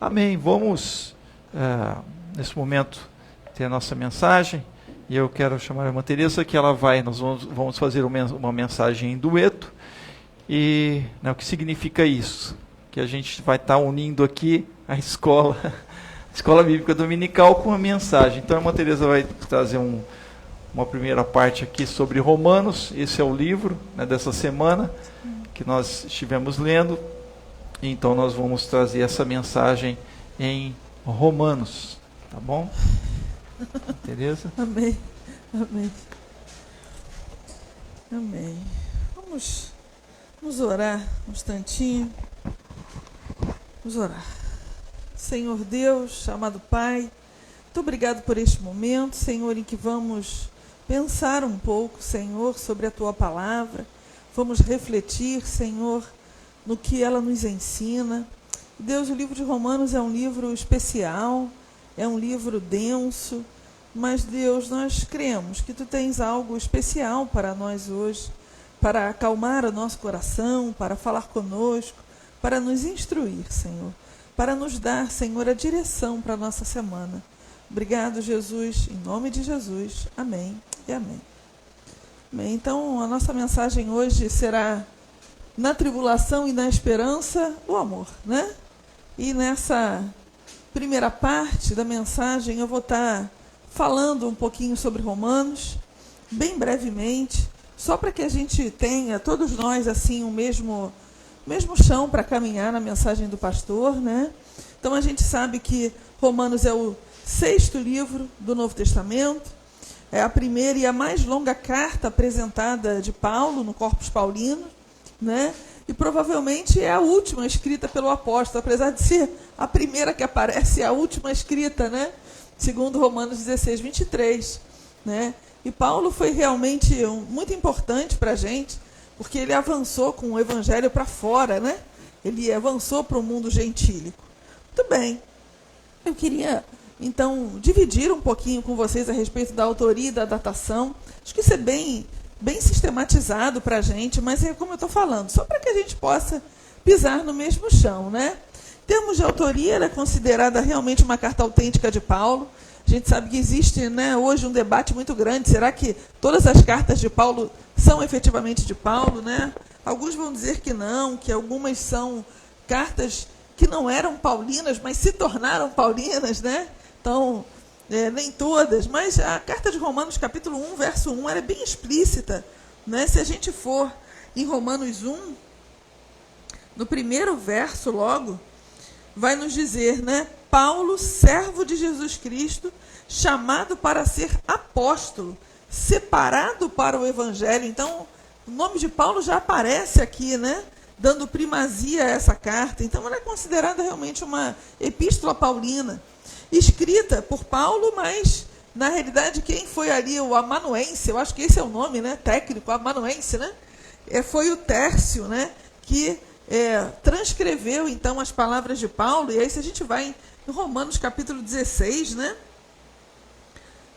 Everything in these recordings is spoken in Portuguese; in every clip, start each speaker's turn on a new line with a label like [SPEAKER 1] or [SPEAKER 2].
[SPEAKER 1] Amém. Vamos, nesse momento, ter a nossa mensagem. E eu quero chamar a irmã Teresa, que ela nós vamos fazer uma mensagem em dueto. E o que significa isso? Que a gente vai estar unindo aqui a escola bíblica dominical com a mensagem. Então a irmã Teresa vai trazer uma primeira parte aqui sobre Romanos. Esse é o livro dessa semana que nós estivemos lendo. Então nós vamos trazer essa mensagem em Romanos, tá bom? Teresa?
[SPEAKER 2] Amém, amém, amém. Vamos orar um instantinho. Vamos orar. Senhor Deus, amado Pai, muito obrigado por este momento, Senhor, em que vamos pensar um pouco, Senhor, sobre a Tua palavra. Vamos refletir, Senhor, no que ela nos ensina. Deus, o livro de Romanos é um livro especial, é um livro denso, mas, Deus, nós cremos que Tu tens algo especial para nós hoje, para acalmar o nosso coração, para falar conosco, para nos instruir, Senhor, para nos dar, Senhor, a direção para a nossa semana. Obrigado, Jesus, em nome de Jesus. Amém e amém. Bem, então, a nossa mensagem hoje será: na tribulação e na esperança, o amor, né? E nessa primeira parte da mensagem eu vou estar falando um pouquinho sobre Romanos, bem brevemente, só para que a gente tenha, todos nós, assim, o mesmo chão para caminhar na mensagem do pastor, né? Então a gente sabe que Romanos é o 6º livro do Novo Testamento, é a primeira e a mais longa carta apresentada de Paulo no Corpus Paulino, né? E provavelmente é a última escrita pelo apóstolo, apesar de ser a primeira que aparece, é a última escrita, né? Segundo Romanos 16, 23, né? E Paulo foi realmente muito importante para a gente, porque ele avançou com o evangelho para fora, né? Ele avançou para o mundo gentílico. Muito bem. Eu queria, então, dividir um pouquinho com vocês a respeito da autoria e da datação. Acho que isso é bem sistematizado para a gente, mas é como eu estou falando, só para que a gente possa pisar no mesmo chão, né? Em termos de autoria, ela é considerada realmente uma carta autêntica de Paulo. A gente sabe que existe, né, hoje um debate muito grande. Será que todas as cartas de Paulo são efetivamente de Paulo, né? Alguns vão dizer que não, que algumas são cartas que não eram paulinas, mas se tornaram paulinas, né? Então, nem todas, mas a carta de Romanos, capítulo 1, verso 1, ela é bem explícita, né? Se a gente for em Romanos 1, no primeiro verso logo, vai nos dizer, né? Paulo, servo de Jesus Cristo, chamado para ser apóstolo, separado para o evangelho. Então, o nome de Paulo já aparece aqui, né? Dando primazia a essa carta. Então, ela é considerada realmente uma epístola paulina, escrita por Paulo, mas, na realidade, quem foi ali o amanuense, eu acho que esse é o nome, né? Técnico, amanuense, né? Foi o Tércio, né? Que transcreveu, então, as palavras de Paulo. E aí, se a gente vai em Romanos capítulo 16, né?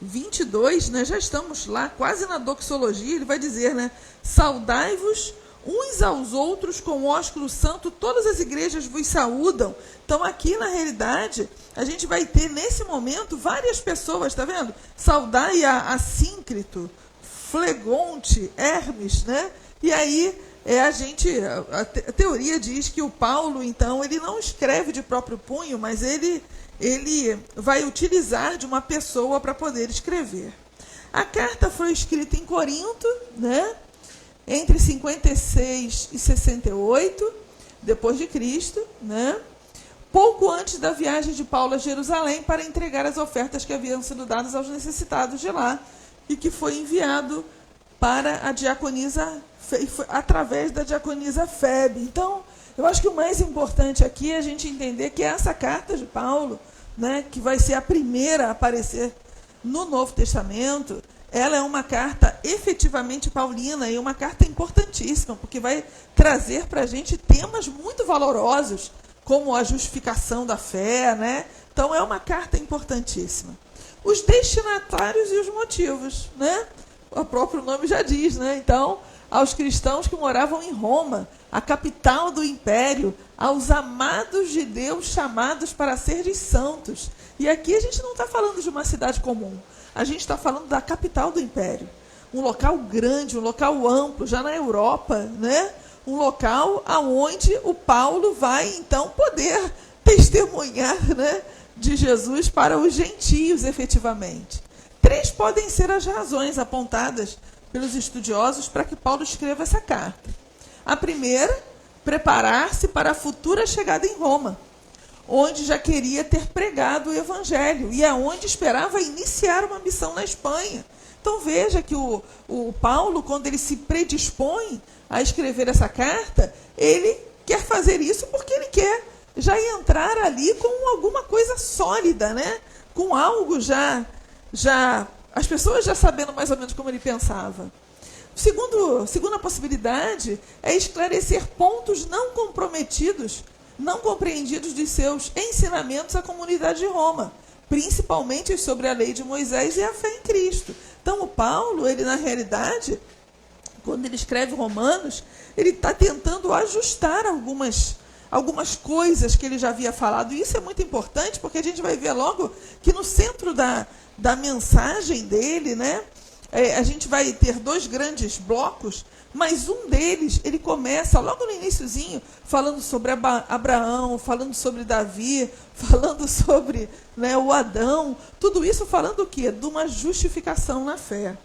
[SPEAKER 2] 22, né? Já estamos lá, quase na doxologia, ele vai dizer, né? Saudai-vos uns aos outros com ósculo santo, todas as igrejas vos saúdam. Então, aqui, na realidade, a gente vai ter, nesse momento, várias pessoas, tá vendo? Saudai a Assíncrito, Flegonte, Hermes, né? E aí, a teoria diz que o Paulo, então, ele não escreve de próprio punho, mas ele vai utilizar de uma pessoa para poder escrever. A carta foi escrita em Corinto, né? Entre 56 e 68, depois de Cristo, né? Pouco antes da viagem de Paulo a Jerusalém para entregar as ofertas que haviam sido dadas aos necessitados de lá e que foi enviado para a diaconisa, através da diaconisa Febe. Então, eu acho que o mais importante aqui é a gente entender que essa carta de Paulo, né, que vai ser a primeira a aparecer no Novo Testamento, ela é uma carta efetivamente paulina e uma carta importantíssima, porque vai trazer para a gente temas muito valorosos, como a justificação da fé, né? Então, é uma carta importantíssima. Os destinatários e os motivos, né? O próprio nome já diz, né? Então, aos cristãos que moravam em Roma, a capital do império, aos amados de Deus chamados para serem santos. E aqui a gente não está falando de uma cidade comum, a gente está falando da capital do império. Um local grande, um local amplo, já na Europa, né? Um local aonde o Paulo vai, então, poder testemunhar, né, de Jesus para os gentios, efetivamente. 3 podem ser as razões apontadas pelos estudiosos para que Paulo escreva essa carta. A primeira, preparar-se para a futura chegada em Roma, onde já queria ter pregado o evangelho e aonde esperava iniciar uma missão na Espanha. Então veja que o Paulo, quando ele se predispõe a escrever essa carta, ele quer fazer isso porque ele quer já entrar ali com alguma coisa sólida, né? Com algo já as pessoas já sabendo mais ou menos como ele pensava. Segunda possibilidade é esclarecer pontos não comprometidos, não compreendidos de seus ensinamentos à comunidade de Roma, principalmente sobre a lei de Moisés e a fé em Cristo. Então, o Paulo, ele na realidade, quando ele escreve Romanos, ele está tentando ajustar algumas coisas que ele já havia falado. E isso é muito importante, porque a gente vai ver logo que no centro da mensagem dele, né, a gente vai ter 2 grandes blocos, mas um deles, ele começa logo no iniciozinho, falando sobre Abraão, falando sobre Davi, falando sobre, né, o Adão, tudo isso falando o quê? De uma justificação na fé.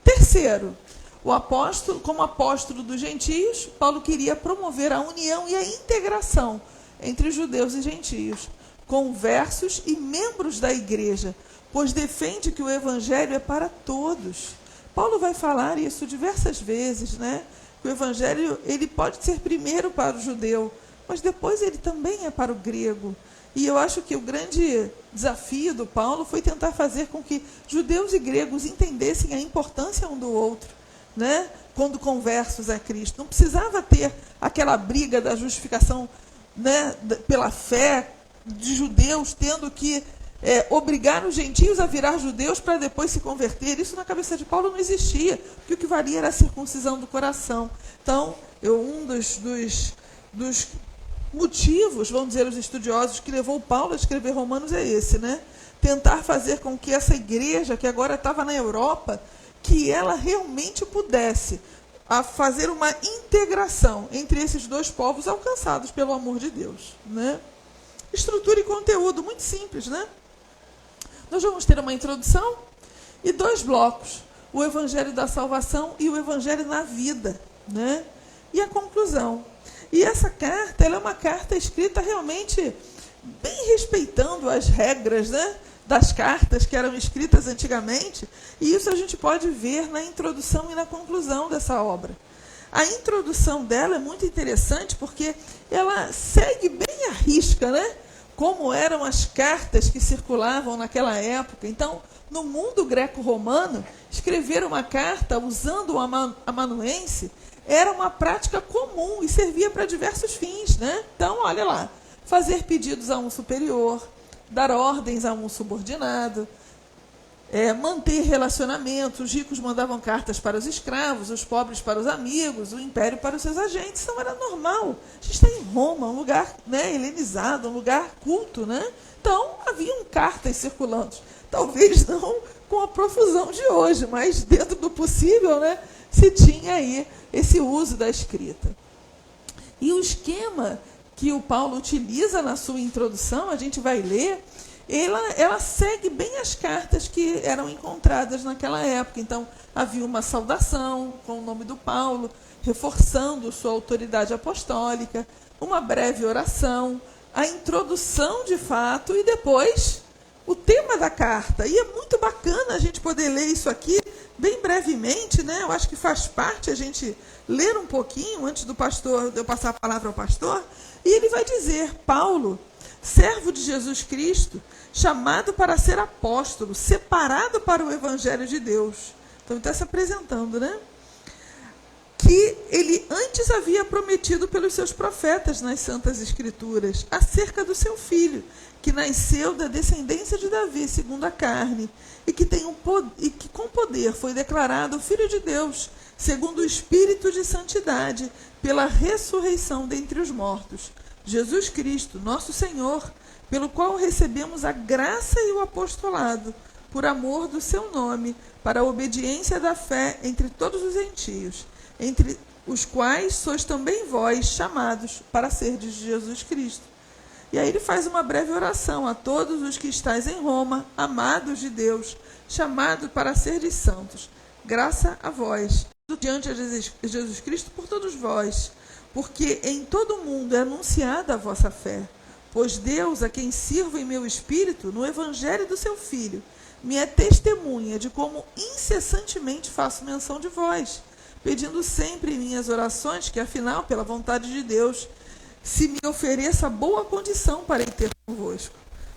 [SPEAKER 2] Terceiro, o apóstolo, como apóstolo dos gentios, Paulo queria promover a união e a integração entre judeus e gentios, conversos e membros da igreja, pois defende que o evangelho é para todos. Paulo vai falar isso diversas vezes, né? Que o evangelho, ele pode ser primeiro para o judeu, mas depois ele também é para o grego. E eu acho que o grande desafio do Paulo foi tentar fazer com que judeus e gregos entendessem a importância um do outro, né? Quando conversos a Cristo. Não precisava ter aquela briga da justificação, né, pela fé, de judeus tendo que obrigar os gentios a virar judeus para depois se converter. Isso na cabeça de Paulo não existia, porque o que valia era a circuncisão do coração. Então, um dos motivos, vamos dizer, os estudiosos, que levou Paulo a escrever Romanos é esse, né? Tentar fazer com que essa igreja, que agora estava na Europa, que ela realmente pudesse fazer uma integração entre esses 2 povos alcançados pelo amor de Deus, né? Estrutura e conteúdo, muito simples, né? Nós vamos ter uma introdução e 2 blocos, o Evangelho da Salvação e o Evangelho na Vida, né? E a conclusão. E essa carta, ela é uma carta escrita realmente bem respeitando as regras, né, das cartas que eram escritas antigamente, e isso a gente pode ver na introdução e na conclusão dessa obra. A introdução dela é muito interessante porque ela segue bem à risca, né? Como eram as cartas que circulavam naquela época. Então, no mundo greco-romano, escrever uma carta usando o amanuense era uma prática comum e servia para diversos fins, né? Então, olha lá, fazer pedidos a um superior, dar ordens a um subordinado, manter relacionamentos. Os ricos mandavam cartas para os escravos, os pobres para os amigos, o império para os seus agentes. Então era normal. A gente está em Roma, um lugar, né, helenizado, um lugar culto, né? Então haviam cartas circulando. Talvez não com a profusão de hoje, mas dentro do possível, né, se tinha aí esse uso da escrita. E o esquema que o Paulo utiliza na sua introdução, a gente vai ler, ela segue bem as cartas que eram encontradas naquela época. Então, havia uma saudação com o nome do Paulo, reforçando sua autoridade apostólica, uma breve oração, a introdução de fato e depois o tema da carta. E é muito bacana a gente poder ler isso aqui bem brevemente, né? Eu acho que faz parte a gente ler um pouquinho antes de eu passar a palavra ao pastor. E ele vai dizer: Paulo, servo de Jesus Cristo, chamado para ser apóstolo, separado para o Evangelho de Deus. Então, ele está se apresentando, né? que ele antes havia prometido pelos seus profetas nas Santas Escrituras, acerca do seu filho, que nasceu da descendência de Davi, segundo a carne, e que com poder foi declarado Filho de Deus, segundo o Espírito de Santidade, pela ressurreição dentre os mortos. Jesus Cristo, nosso Senhor, pelo qual recebemos a graça e o apostolado, por amor do seu nome, para a obediência da fé entre todos os gentios, entre os quais sois também vós chamados para serdes de Jesus Cristo. E aí ele faz uma breve oração a todos os que estáis em Roma, amados de Deus, chamados para serdes santos. Graça a vós, diante de Jesus Cristo, por todos vós, porque em todo o mundo é anunciada a vossa fé. Pois Deus, a quem sirvo em meu espírito, no evangelho do seu Filho, me é testemunha de como incessantemente faço menção de vós, pedindo sempre em minhas orações que, afinal, pela vontade de Deus, se me ofereça boa condição para ir ter convosco,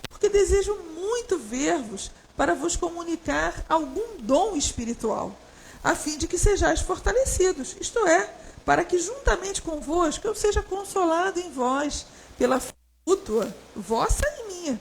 [SPEAKER 2] porque desejo muito ver-vos para vos comunicar algum dom espiritual, a fim de que sejais fortalecidos, isto é, para que juntamente convosco eu seja consolado em vós, pela fé mútua, vossa e minha.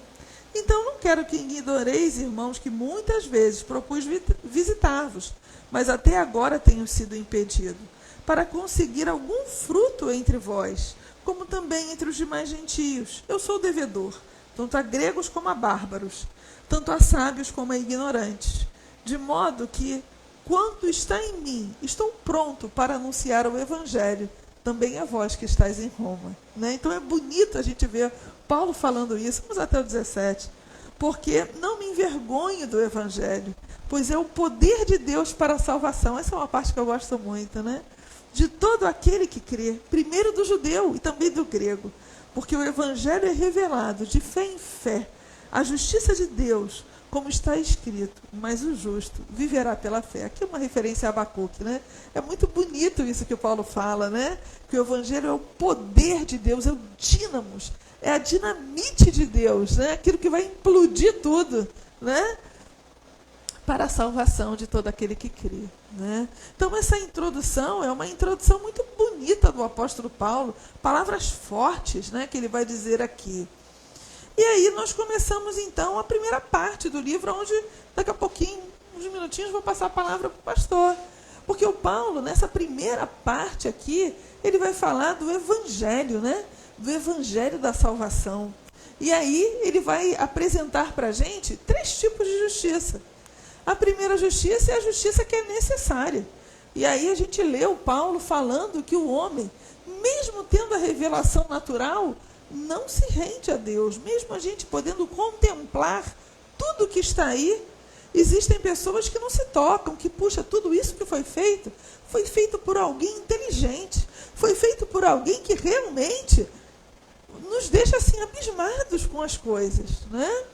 [SPEAKER 2] Então não quero que ignoreis, irmãos, que muitas vezes propus visitar-vos, mas até agora tenho sido impedido, para conseguir algum fruto entre vós, como também entre os demais gentios. Eu sou devedor, tanto a gregos como a bárbaros, tanto a sábios como a ignorantes, de modo que, quanto está em mim, estou pronto para anunciar o evangelho, também a vós que estáis em Roma. Né? Então é bonito a gente ver Paulo falando isso. Vamos até o 17. Porque não me envergonho do evangelho, pois é o poder de Deus para a salvação. Essa é uma parte que eu gosto muito, né? De todo aquele que crê, primeiro do judeu e também do grego, porque o evangelho é revelado de fé em fé, a justiça de Deus, como está escrito, mas o justo viverá pela fé. Aqui é uma referência a Abacuque, né? É muito bonito isso que o Paulo fala, né? Que o evangelho é o poder de Deus, é o dínamos, é a dinamite de Deus, né? Aquilo que vai implodir tudo, né? Para a salvação de todo aquele que crê. Né? Então essa introdução é uma introdução muito bonita do apóstolo Paulo, palavras fortes, né, que ele vai dizer aqui. E aí nós começamos então a primeira parte do livro, onde daqui a pouquinho, uns minutinhos, vou passar a palavra para o pastor. Porque o Paulo, nessa primeira parte aqui, ele vai falar do evangelho, né? Do evangelho da salvação. E aí ele vai apresentar para a gente 3 tipos de justiça. A primeira justiça é a justiça que é necessária. E aí a gente lê o Paulo falando que o homem, mesmo tendo a revelação natural, não se rende a Deus. Mesmo a gente podendo contemplar tudo que está aí, existem pessoas que não se tocam, que, puxa, tudo isso que foi feito por alguém inteligente, foi feito por alguém que realmente nos deixa assim abismados com as coisas, né?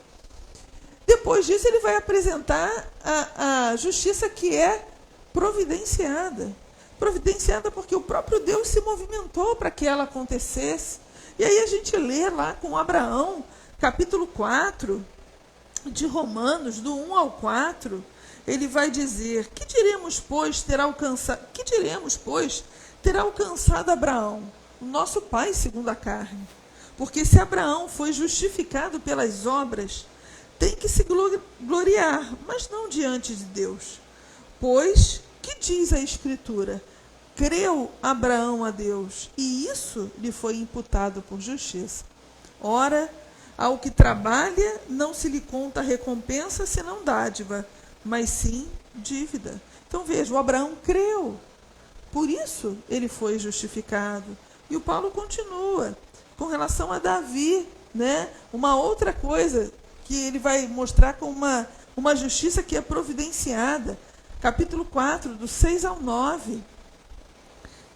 [SPEAKER 2] Depois disso, ele vai apresentar a justiça que é providenciada. Providenciada porque o próprio Deus se movimentou para que ela acontecesse. E aí a gente lê lá com Abraão, capítulo 4, de Romanos, do 1 ao 4, ele vai dizer, que diremos, pois, ter alcançado Abraão, o nosso pai segundo a carne? Porque se Abraão foi justificado pelas obras, tem que se gloriar, mas não diante de Deus. Pois, que diz a Escritura? Creu Abraão a Deus, e isso lhe foi imputado por justiça. Ora, ao que trabalha, não se lhe conta recompensa, senão dádiva, mas sim dívida. Então veja, o Abraão creu, por isso ele foi justificado. E o Paulo continua, com relação a Davi, né? Uma outra coisa que ele vai mostrar com uma justiça que é providenciada. Capítulo 4, do 6 ao 9.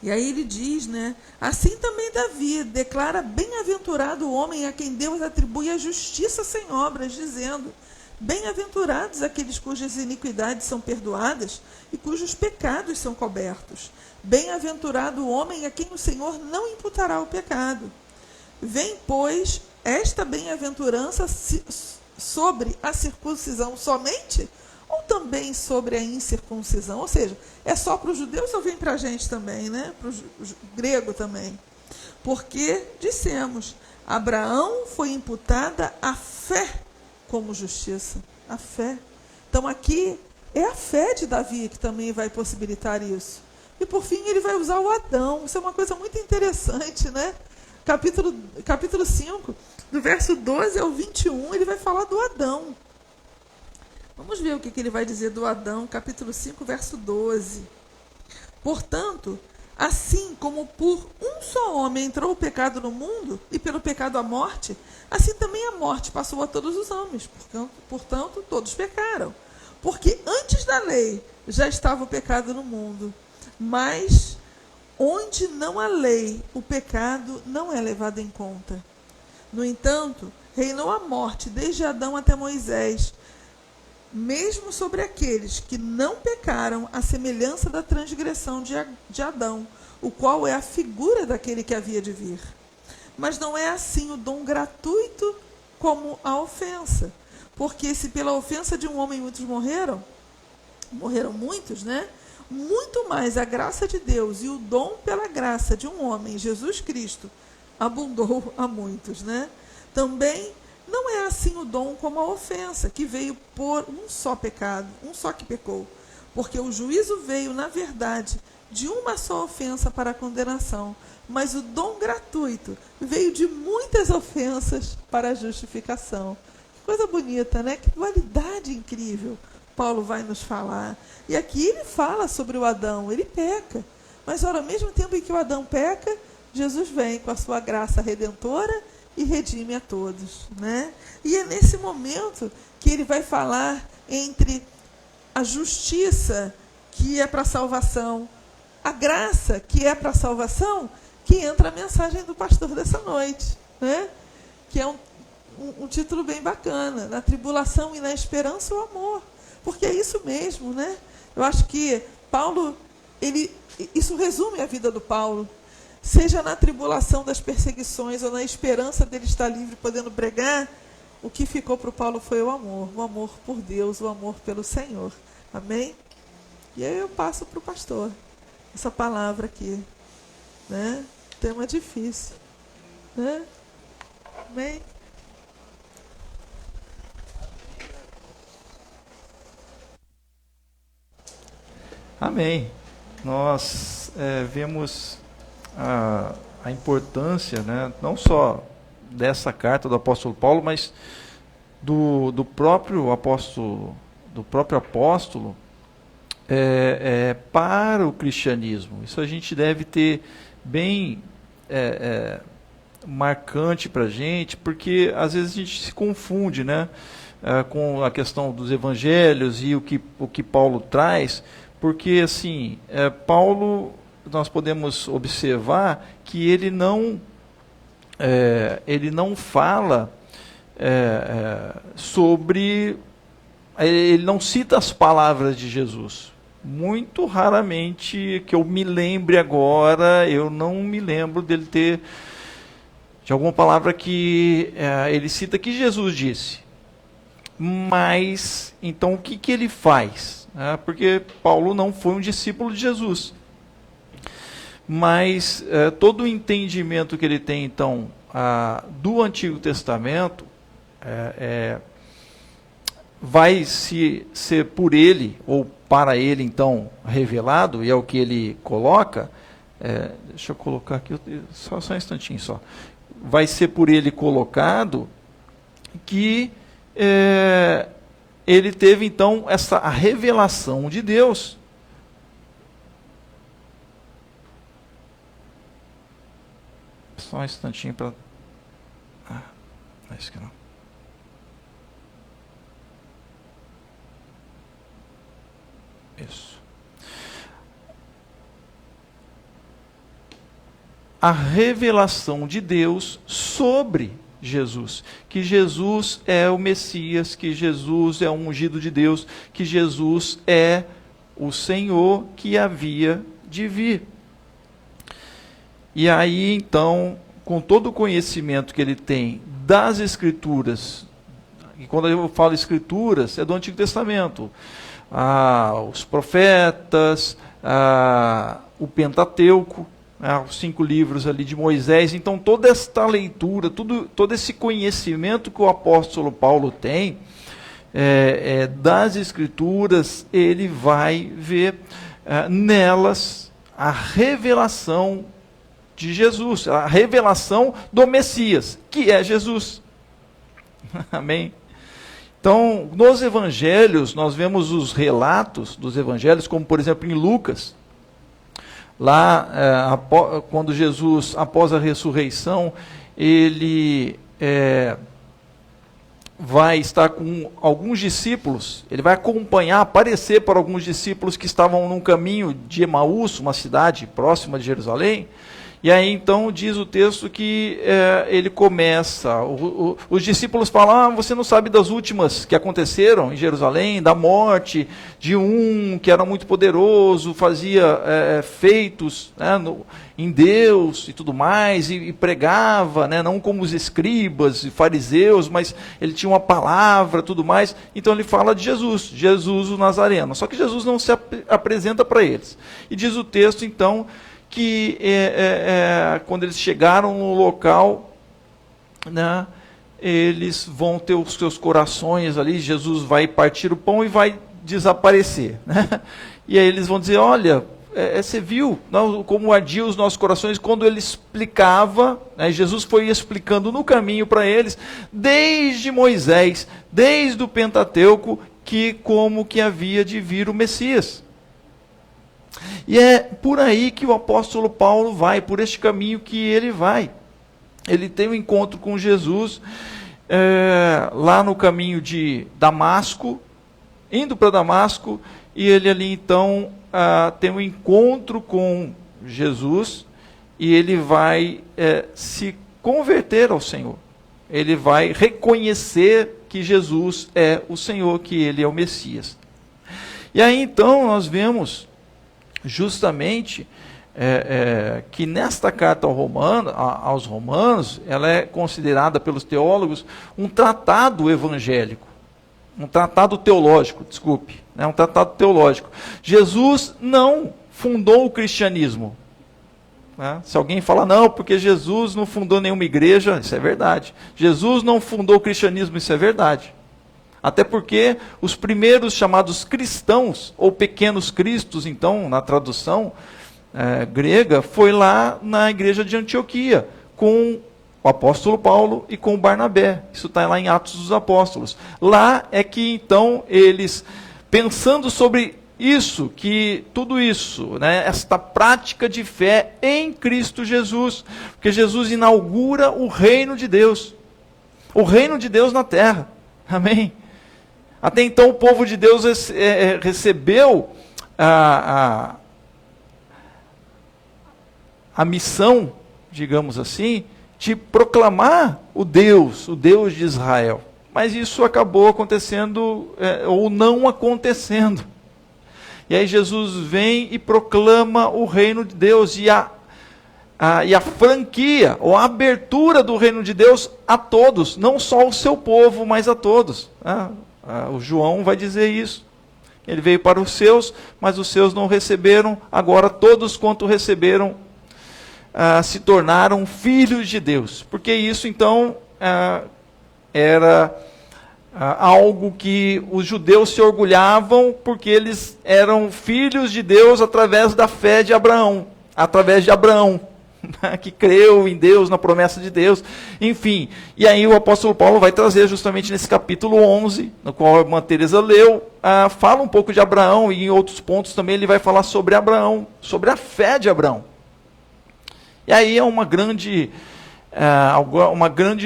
[SPEAKER 2] E aí ele diz, né? Assim também Davi declara bem-aventurado o homem a quem Deus atribui a justiça sem obras, dizendo, bem-aventurados aqueles cujas iniquidades são perdoadas e cujos pecados são cobertos. Bem-aventurado o homem a quem o Senhor não imputará o pecado. Vem, pois, esta bem-aventurança sobre a circuncisão somente, ou também sobre a incircuncisão. Ou seja, é só para os judeus ou vem para a gente também, né? Para o grego também. Porque, dissemos, Abraão foi imputada a fé como justiça. A fé. Então aqui é a fé de Davi que também vai possibilitar isso. E por fim ele vai usar o Adão. Isso é uma coisa muito interessante, né? Capítulo 5, do verso 12 ao 21, ele vai falar do Adão. Vamos ver o que ele vai dizer do Adão, capítulo 5, verso 12. Portanto, assim como por um só homem entrou o pecado no mundo, e pelo pecado a morte, assim também a morte passou a todos os homens. Portanto, todos pecaram. Porque antes da lei já estava o pecado no mundo. Mas onde não há lei, o pecado não é levado em conta. No entanto, reinou a morte desde Adão até Moisés, mesmo sobre aqueles que não pecaram, à semelhança da transgressão de Adão, o qual é a figura daquele que havia de vir. Mas não é assim o dom gratuito como a ofensa. Porque se pela ofensa de um homem muitos morreram muitos, né? Muito mais a graça de Deus e o dom pela graça de um homem, Jesus Cristo, abundou a muitos, né? Também não é assim o dom como a ofensa, que veio por um só pecado, um só que pecou. Porque o juízo veio, na verdade, de uma só ofensa para a condenação, mas o dom gratuito veio de muitas ofensas para a justificação. Que coisa bonita, né? Que dualidade incrível Paulo vai nos falar. E aqui ele fala sobre o Adão, ele peca. Mas, ora, ao mesmo tempo em que o Adão peca, Jesus vem com a sua graça redentora e redime a todos, né? E é nesse momento que ele vai falar entre a justiça, que é para a salvação, a graça, que é para a salvação, que entra a mensagem do pastor dessa noite, né? Que é um título bem bacana, na tribulação e na esperança o amor, porque é isso mesmo, né? Eu acho que Paulo, isso resume a vida do Paulo, seja na tribulação das perseguições ou na esperança dele estar livre, podendo pregar, o que ficou para o Paulo foi o amor por Deus, o amor pelo Senhor, amém? E aí eu passo para o pastor, essa palavra aqui, né? Tema difícil, né? Amém?
[SPEAKER 1] Amém. Nós vemos a importância, né, não só dessa carta do apóstolo Paulo, mas do próprio apóstolo para o cristianismo. Isso a gente deve ter bem marcante para a gente, porque às vezes a gente se confunde, né, com a questão dos evangelhos e o que Paulo traz, porque assim, Paulo, nós podemos observar que ele não fala sobre, ele não cita as palavras de Jesus. Muito raramente, que eu me lembre agora, eu não me lembro dele ter, de alguma palavra que ele cita que Jesus disse. Mas, então, o que ele faz? Porque Paulo não foi um discípulo de Jesus. Mas todo o entendimento que ele tem, então, do Antigo Testamento, vai ser por ele, ou para ele, então, revelado, e é o que ele coloca. Deixa eu colocar aqui, só um instantinho só. Vai ser por ele colocado que ele teve, então, a revelação de Deus. Só um instantinho para... não é isso que não. Isso. A revelação de Deus sobre Jesus, que Jesus é o Messias, que Jesus é o ungido de Deus, que Jesus é o Senhor que havia de vir. E aí, então, com todo o conhecimento que ele tem das Escrituras, e quando eu falo Escrituras, é do Antigo Testamento, os profetas, o Pentateuco, os 5 livros ali de Moisés. Então toda esta leitura, todo esse conhecimento que o apóstolo Paulo tem das Escrituras, ele vai ver nelas a revelação de Jesus, a revelação do Messias, que é Jesus. Amém? Então, nos evangelhos, nós vemos os relatos dos evangelhos, como por exemplo em Lucas, lá, quando Jesus, após a ressurreição, ele vai estar com alguns discípulos, ele vai acompanhar, aparecer para alguns discípulos que estavam num caminho de Emaús, uma cidade próxima de Jerusalém. E aí então diz o texto que ele começa, os discípulos falam, você não sabe das últimas que aconteceram em Jerusalém, da morte de um que era muito poderoso, fazia feitos, né, em Deus e tudo mais, e pregava, né, não como os escribas e fariseus, mas ele tinha uma palavra, tudo mais. Então ele fala de Jesus o Nazareno, só que Jesus não se apresenta para eles. E diz o texto então que quando eles chegaram no local, né, eles vão ter os seus corações ali, Jesus vai partir o pão e vai desaparecer, né? E aí eles vão dizer, olha, você viu como ardiam os nossos corações quando ele explicava, né, Jesus foi explicando no caminho para eles, desde Moisés, desde o Pentateuco, como que havia de vir o Messias. E é por aí que o apóstolo Paulo vai, por este caminho que ele vai. Ele tem um encontro com Jesus lá no caminho de Damasco, indo para Damasco, e ele ali então tem um encontro com Jesus, e ele vai se converter ao Senhor. Ele vai reconhecer que Jesus é o Senhor, que ele é o Messias. E aí então nós vemos justamente que nesta carta aos Romanos, ela é considerada pelos teólogos um tratado evangélico, um tratado teológico, um tratado teológico. Jesus não fundou o cristianismo. Né? Se alguém fala, não, porque Jesus não fundou nenhuma igreja, isso é verdade. Jesus não fundou o cristianismo, isso é verdade. Até porque os primeiros chamados cristãos, ou pequenos cristos, então, na tradução grega, foi lá na igreja de Antioquia, com o apóstolo Paulo e com o Barnabé. Isso está lá em Atos dos Apóstolos. Lá é que, então, eles, pensando sobre isso, que tudo isso, né, esta prática de fé em Cristo Jesus, porque Jesus inaugura o reino de Deus na terra. Amém? Até então o povo de Deus recebeu a missão, digamos assim, de proclamar o Deus de Israel. Mas isso acabou acontecendo, ou não acontecendo. E aí Jesus vem e proclama o reino de Deus, e a franquia, ou a abertura do reino de Deus a todos, não só o seu povo, mas a todos. O João vai dizer isso. Ele veio para os seus, mas os seus não receberam. Agora todos quanto receberam se tornaram filhos de Deus. Porque isso então era algo que os judeus se orgulhavam, porque eles eram filhos de Deus através da fé de Abraão. Através de Abraão, que creu em Deus, na promessa de Deus, enfim. E aí o apóstolo Paulo vai trazer justamente nesse capítulo 11, no qual a irmã Teresa leu, fala um pouco de Abraão, e em outros pontos também ele vai falar sobre Abraão, sobre a fé de Abraão. E aí é uma grande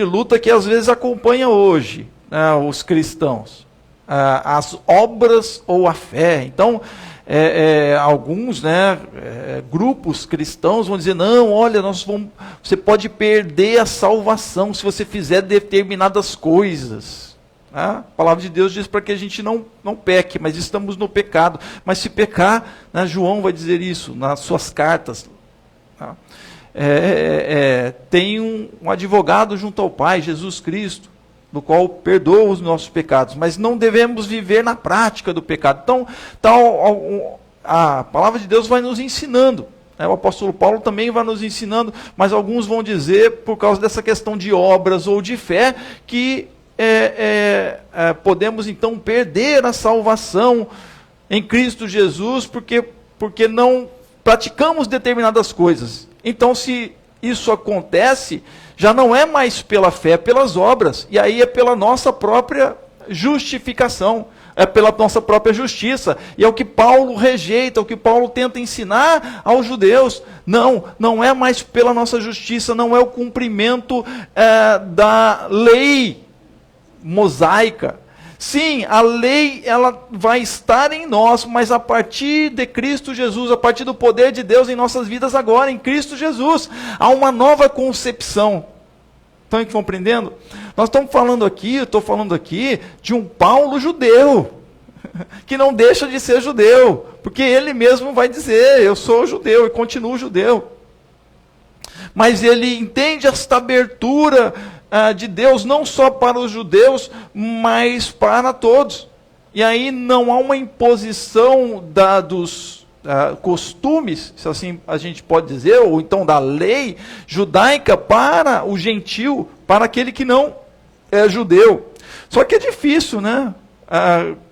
[SPEAKER 1] luta que às vezes acompanha hoje os cristãos, as obras ou a fé. Então, alguns grupos cristãos vão dizer, não, olha, você pode perder a salvação se você fizer determinadas coisas. A palavra de Deus diz para que a gente não peque, mas estamos no pecado. Mas se pecar, João vai dizer isso nas suas cartas. Tem um advogado junto ao Pai, Jesus Cristo. do qual perdoa os nossos pecados, mas não devemos viver na prática do pecado. Então, a palavra de Deus vai nos ensinando. O apóstolo Paulo também vai nos ensinando, mas alguns vão dizer, por causa dessa questão de obras ou de fé, que podemos então perder a salvação em Cristo Jesus, porque não praticamos determinadas coisas. Então, se isso acontece, já não é mais pela fé, é pelas obras, e aí é pela nossa própria justificação, é pela nossa própria justiça, e é o que Paulo rejeita, o que Paulo tenta ensinar aos judeus. Não é mais pela nossa justiça, não é o cumprimento da lei mosaica. Sim, a lei ela vai estar em nós, mas a partir de Cristo Jesus, a partir do poder de Deus em nossas vidas agora, em Cristo Jesus, há uma nova concepção. Estão compreendendo? Nós estamos falando aqui, eu estou falando aqui de um Paulo judeu, que não deixa de ser judeu, porque ele mesmo vai dizer, eu sou judeu e continuo judeu. Mas ele entende esta abertura de Deus, não só para os judeus, mas para todos. E aí não há uma imposição dos costumes, se assim a gente pode dizer, ou então da lei judaica para o gentil, para aquele que não é judeu. Só que é difícil, né?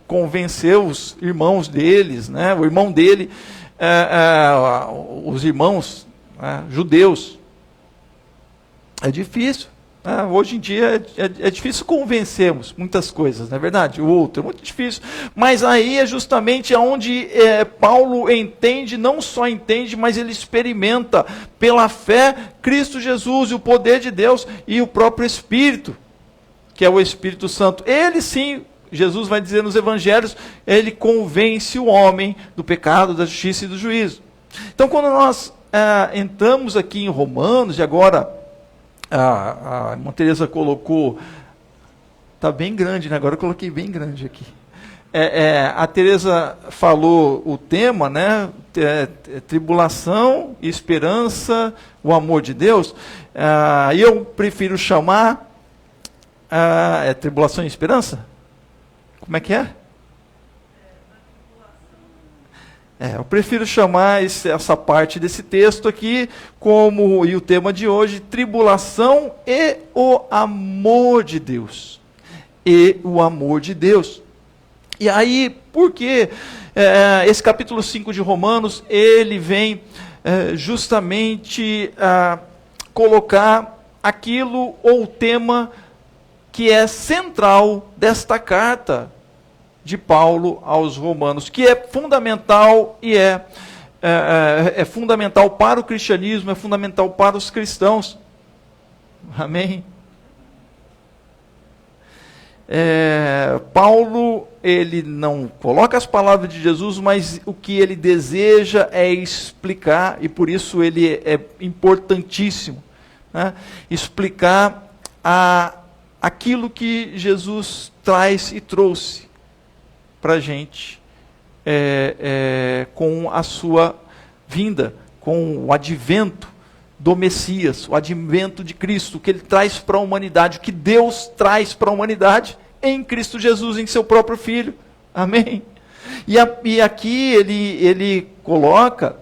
[SPEAKER 1] Convencer os irmãos deles, né? O irmão dele, os irmãos judeus. É difícil. Hoje em dia é difícil convencermos muitas coisas, não é verdade? O outro é muito difícil. Mas aí é justamente onde Paulo entende, não só entende, mas ele experimenta pela fé Cristo Jesus e o poder de Deus e o próprio Espírito, que é o Espírito Santo. Ele sim, Jesus vai dizer nos evangelhos, ele convence o homem do pecado, da justiça e do juízo. Então quando nós entramos aqui em Romanos, e agora a irmã Teresa colocou, está bem grande, né? Agora eu coloquei bem grande aqui. A Teresa falou o tema, né? Tribulação, esperança, o amor de Deus. E eu prefiro chamar tribulação e esperança? Como é que é? Eu prefiro chamar essa parte desse texto aqui como, e o tema de hoje, tribulação e o amor de Deus. E o amor de Deus. E aí, por que esse capítulo 5 de Romanos, ele vem justamente colocar aquilo ou o tema que é central desta carta de Paulo aos Romanos, que é fundamental e é fundamental para o cristianismo, é fundamental para os cristãos. Amém? Paulo, ele não coloca as palavras de Jesus, mas o que ele deseja é explicar, e por isso ele é importantíssimo, né? Explicar aquilo que Jesus traz e trouxe para a gente com a sua vinda, com o advento do Messias, o advento de Cristo, o que ele traz para a humanidade, o que Deus traz para a humanidade em Cristo Jesus, em seu próprio Filho. Amém? E aqui ele coloca,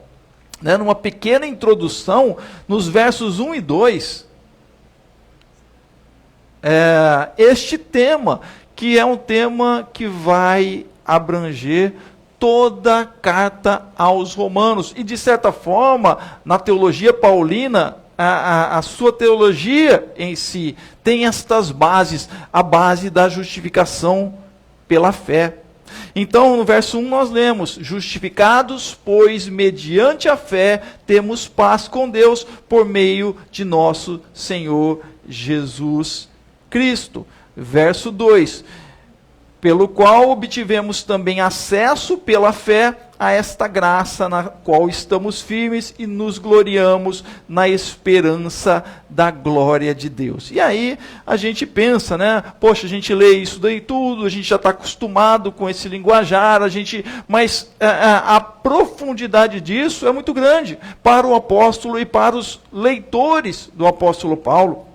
[SPEAKER 1] né, numa pequena introdução, nos versos 1 e 2, este tema, que é um tema que vai abranger toda a carta aos Romanos. E, de certa forma, na teologia paulina, a sua teologia em si tem estas bases, a base da justificação pela fé. Então, no verso 1 nós lemos, justificados, pois mediante a fé temos paz com Deus por meio de nosso Senhor Jesus Cristo. Verso 2, pelo qual obtivemos também acesso pela fé a esta graça na qual estamos firmes e nos gloriamos na esperança da glória de Deus. E aí a gente pensa, né? Poxa, a gente lê isso daí tudo, a gente já está acostumado com esse linguajar, mas a profundidade disso é muito grande para o apóstolo e para os leitores do apóstolo Paulo.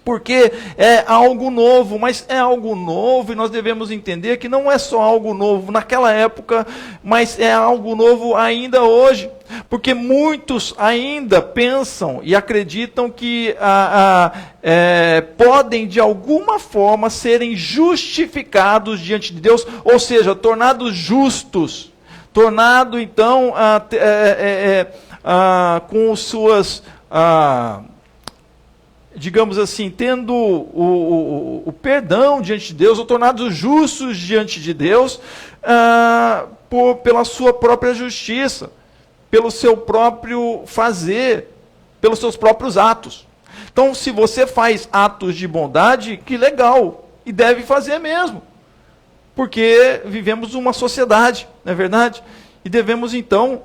[SPEAKER 1] porque é algo novo, mas é algo novo e nós devemos entender que não é só algo novo naquela época, mas é algo novo ainda hoje, porque muitos ainda pensam e acreditam que podem de alguma forma serem justificados diante de Deus, ou seja, tornados justos, tornado então com suas digamos assim, tendo o perdão diante de Deus, ou tornados justos diante de Deus, pela sua própria justiça, pelo seu próprio fazer, pelos seus próprios atos. Então, se você faz atos de bondade, que legal, e deve fazer mesmo, porque vivemos uma sociedade, não é verdade? E devemos, então,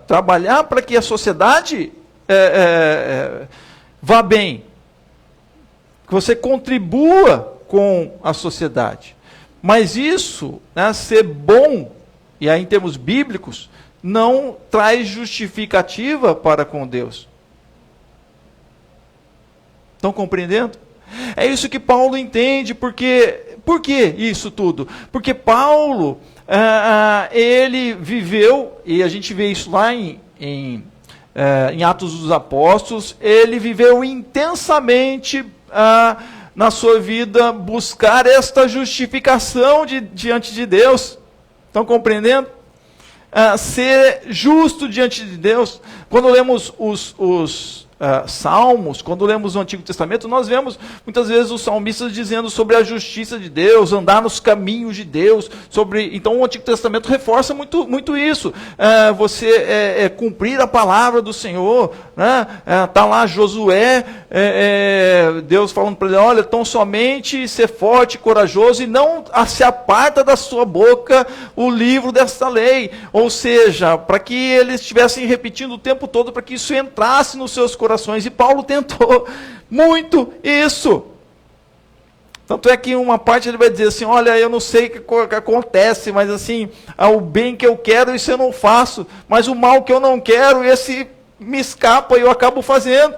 [SPEAKER 1] trabalhar para que a sociedade vá bem, que você contribua com a sociedade. Mas isso, né, ser bom, e aí em termos bíblicos, não traz justificativa para com Deus. Estão compreendendo? É isso que Paulo entende, porque por que isso tudo? Porque Paulo, ele viveu, e a gente vê isso lá em Atos dos Apóstolos, ele viveu intensamente na sua vida buscar esta justificação diante de Deus. Estão compreendendo? Ser justo diante de Deus. Quando lemos os Salmos, quando lemos o Antigo Testamento, nós vemos muitas vezes os salmistas dizendo sobre a justiça de Deus, andar nos caminhos de Deus. Então o Antigo Testamento reforça muito isso. Você cumprir a palavra do Senhor. Está lá Josué, Deus falando para ele, olha, tão somente ser forte e corajoso, e não se aparta da sua boca o livro desta lei. Ou seja, para que eles estivessem repetindo o tempo todo, para que isso entrasse nos seus corações. E Paulo tentou muito isso. Tanto é que em uma parte ele vai dizer assim, olha, eu não sei o que acontece, mas assim, o bem que eu quero, isso eu não faço, mas o mal que eu não quero, esse me escapa e eu acabo fazendo.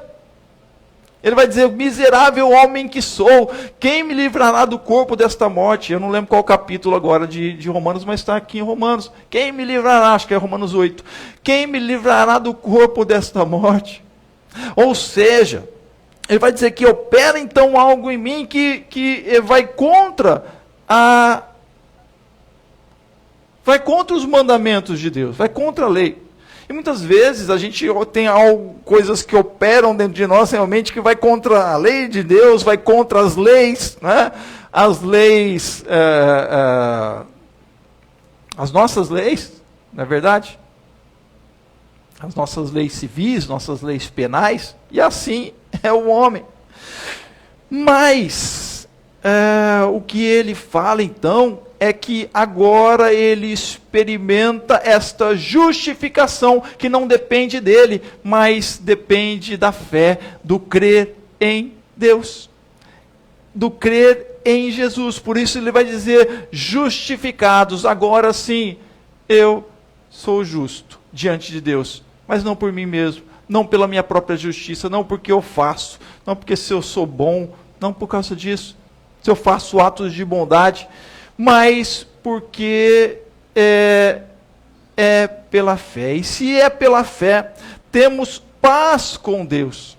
[SPEAKER 1] Ele vai dizer, miserável homem que sou, quem me livrará do corpo desta morte? Eu não lembro qual capítulo agora de Romanos, mas está aqui em Romanos. Quem me livrará? Acho que é Romanos 8. Quem me livrará do corpo desta morte? Ou seja, ele vai dizer que opera então algo em mim que vai contra os mandamentos de Deus, vai contra a lei. E muitas vezes a gente tem coisas que operam dentro de nós realmente que vai contra a lei de Deus, vai contra as leis, né? As leis, as nossas leis, não é verdade? As nossas leis civis, nossas leis penais, e assim é o homem. Mas, o que ele fala então, é que agora ele experimenta esta justificação, que não depende dele, mas depende da fé, do crer em Deus, do crer em Jesus. Por isso ele vai dizer, justificados, agora sim, eu sou justo diante de Deus. Mas não por mim mesmo, não pela minha própria justiça, não porque eu faço, não porque se eu sou bom, não por causa disso, se eu faço atos de bondade, mas porque é pela fé. E se é pela fé, temos paz com Deus.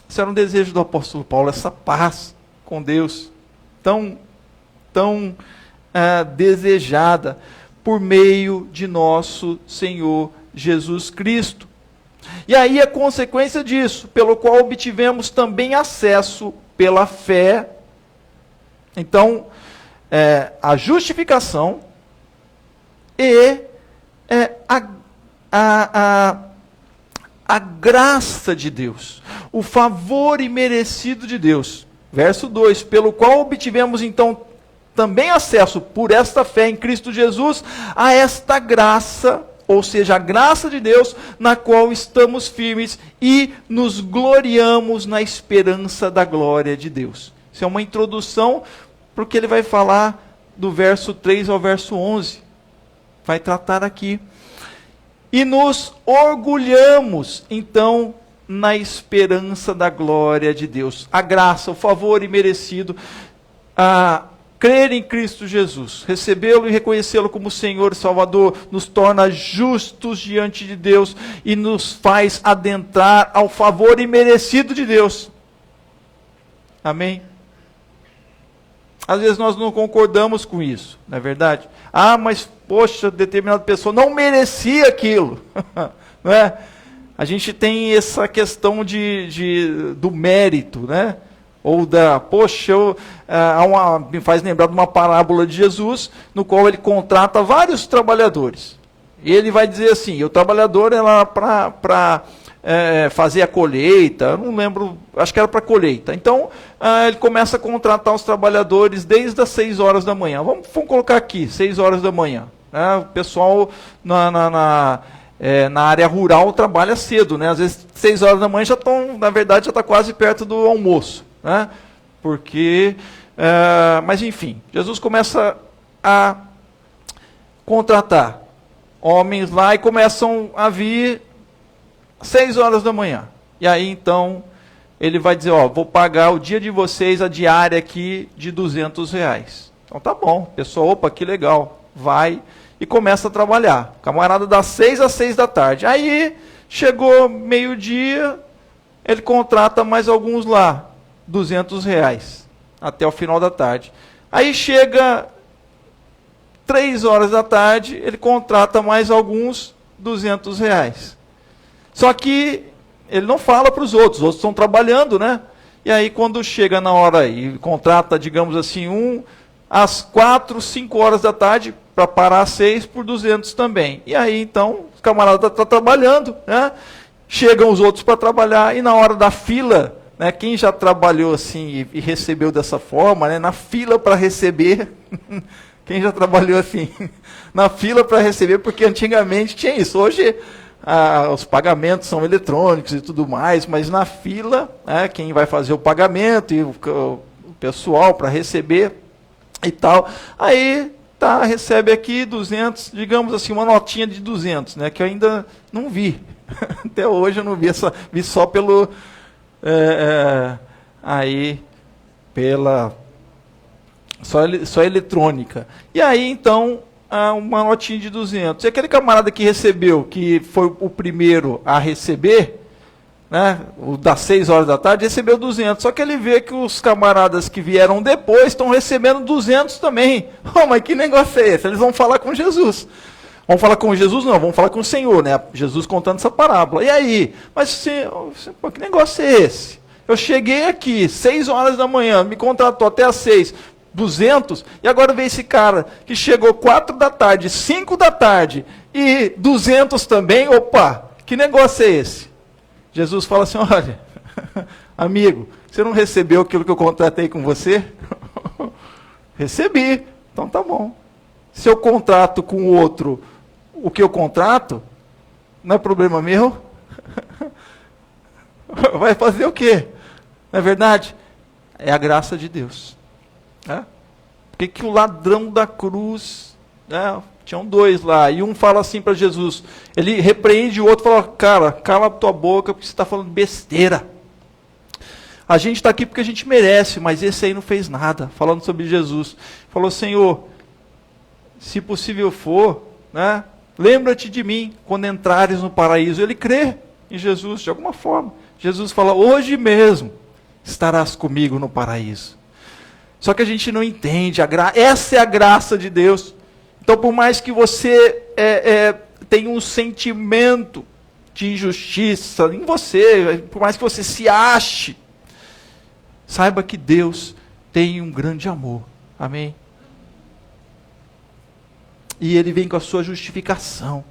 [SPEAKER 1] Esse era um desejo do apóstolo Paulo, essa paz com Deus, tão desejada, por meio de nosso Senhor Jesus Cristo. E aí a consequência disso, pelo qual obtivemos também acesso pela fé. Então, a justificação e a graça de Deus, o favor imerecido de Deus. Verso 2, pelo qual obtivemos então também acesso por esta fé em Cristo Jesus a esta graça, ou seja, a graça de Deus, na qual estamos firmes e nos gloriamos na esperança da glória de Deus. Isso é uma introdução para o que ele vai falar do verso 3 ao verso 11. Vai tratar aqui. E nos orgulhamos, então, na esperança da glória de Deus. A graça, o favor imerecido, a crer em Cristo Jesus, recebê-lo e reconhecê-lo como Senhor e Salvador, nos torna justos diante de Deus e nos faz adentrar ao favor imerecido de Deus. Amém? Às vezes nós não concordamos com isso, não é verdade? Ah, mas poxa, determinada pessoa não merecia aquilo. Não é? A gente tem essa questão do mérito, né? Ou poxa, me faz lembrar de uma parábola de Jesus, no qual ele contrata vários trabalhadores. E ele vai dizer assim, o trabalhador era para fazer a colheita, eu não lembro, acho que era para colheita. Então, ele começa a contratar os trabalhadores desde as 6 horas da manhã. Vamos colocar aqui, 6 horas da manhã. Né? O pessoal na área rural trabalha cedo, né? Às vezes 6 horas da manhã já está quase perto do almoço, né? Mas enfim, Jesus começa a contratar homens lá e começam a vir 6 horas da manhã. E aí então ele vai dizer, vou pagar o dia de vocês, a diária aqui de R$200. Então tá bom, pessoal, opa, que legal, vai e começa a trabalhar. Camarada das 6 às 6 da tarde. Aí, chegou meio-dia, ele contrata mais alguns lá, R$200, até o final da tarde. Aí chega 3 horas da tarde, ele contrata mais alguns, R$200. Só que ele não fala para os outros estão trabalhando, né? E aí, quando chega na hora e contrata, digamos assim, às 4, 5 horas da tarde, para parar às 6 por 200 também. E aí, então, o camarada está trabalhando, né? Chegam os outros para trabalhar, e na hora da fila, né, quem já trabalhou assim e recebeu dessa forma, né, na fila para receber, quem já trabalhou assim, na fila para receber, porque antigamente tinha isso, hoje os pagamentos são eletrônicos e tudo mais, mas na fila, né, quem vai fazer o pagamento e o pessoal para receber e tal, aí recebe aqui 200, digamos assim, uma notinha de 200, né, que eu ainda não vi. Até hoje eu não vi vi só pelo só eletrônica. E aí então uma notinha de 200. E aquele camarada que recebeu, que foi o primeiro a receber, né, o das 6 horas da tarde, recebeu 200. Só que ele vê que os camaradas que vieram depois estão recebendo 200 também. Mas que negócio é esse? Eles vão falar com Jesus. Vão falar com Jesus? Não, vão falar com o Senhor, né? Jesus contando essa parábola. E aí? Mas que negócio é esse? Eu cheguei aqui, 6 horas da manhã, me contratou até às 6, 200, e agora vem esse cara que chegou 4 da tarde, 5 da tarde, e 200 também? Opa, que negócio é esse? Jesus fala assim, olha, amigo, você não recebeu aquilo que eu contratei com você? Recebi, então tá bom. Se eu contrato com o outro o que eu contrato, não é problema meu? Vai fazer o quê? Não é verdade? É a graça de Deus. Né? Porque que o ladrão da cruz, né, tinham 2 lá, e um fala assim para Jesus, ele repreende o outro, fala, cara, cala a tua boca, porque você está falando besteira. A gente está aqui porque a gente merece, mas esse aí não fez nada, falando sobre Jesus. Falou, Senhor, se possível for, né, lembra-te de mim, quando entrares no paraíso. Ele crê em Jesus, de alguma forma. Jesus fala, hoje mesmo estarás comigo no paraíso. Só que a gente não entende, essa é a graça de Deus. Então, por mais que você tenha um sentimento de injustiça em você, por mais que você se ache, saiba que Deus tem um grande amor. Amém? E Ele vem com a sua justificação.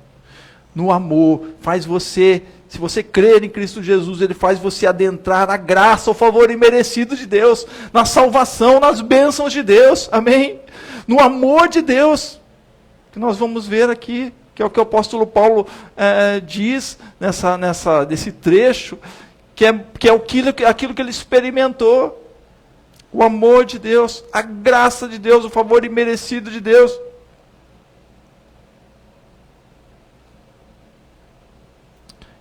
[SPEAKER 1] No amor, faz você, se você crer em Cristo Jesus, Ele faz você adentrar na graça, o favor imerecido de Deus, na salvação, nas bênçãos de Deus. Amém? No amor de Deus. Que nós vamos ver aqui, que é o que o apóstolo Paulo diz nesse trecho, que é aquilo que ele experimentou. O amor de Deus, a graça de Deus, o favor imerecido de Deus.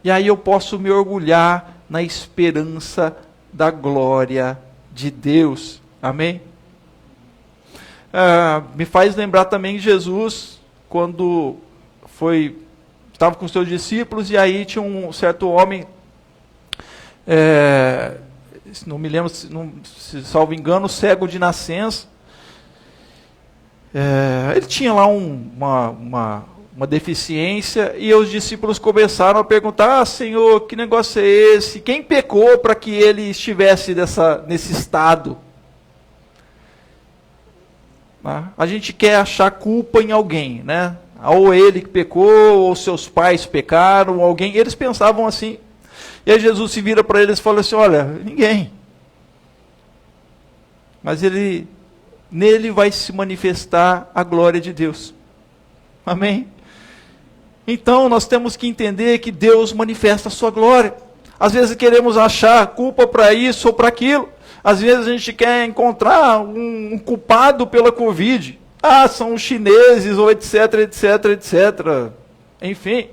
[SPEAKER 1] E aí eu posso me orgulhar na esperança da glória de Deus. Amém? Me faz lembrar também Jesus, quando estava com os seus discípulos, e aí tinha um certo homem, não me lembro, se salvo engano, cego de nascença. Ele tinha lá uma deficiência, e os discípulos começaram a perguntar: Senhor, que negócio é esse? Quem pecou para que ele estivesse nesse estado? A gente quer achar culpa em alguém, né? Ou ele que pecou, ou seus pais pecaram, ou alguém. Eles pensavam assim. E aí Jesus se vira para eles e fala assim: olha, ninguém. Mas nele vai se manifestar a glória de Deus. Amém? Então nós temos que entender que Deus manifesta a sua glória. Às vezes queremos achar culpa para isso ou para aquilo. Às vezes a gente quer encontrar um culpado pela Covid. São os chineses, ou etc, etc, etc. Enfim.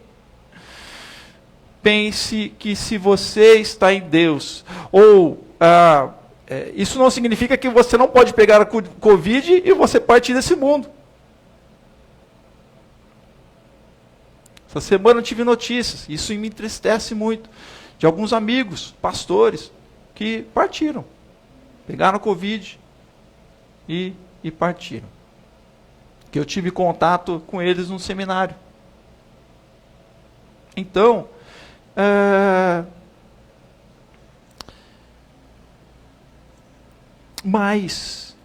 [SPEAKER 1] Pense que se você está em Deus, isso não significa que você não pode pegar a Covid e você partir desse mundo. Essa semana eu tive notícias, isso me entristece muito, de alguns amigos, pastores, que partiram. Pegaram a Covid e partiram. Que eu tive contato com eles no seminário. Então, mas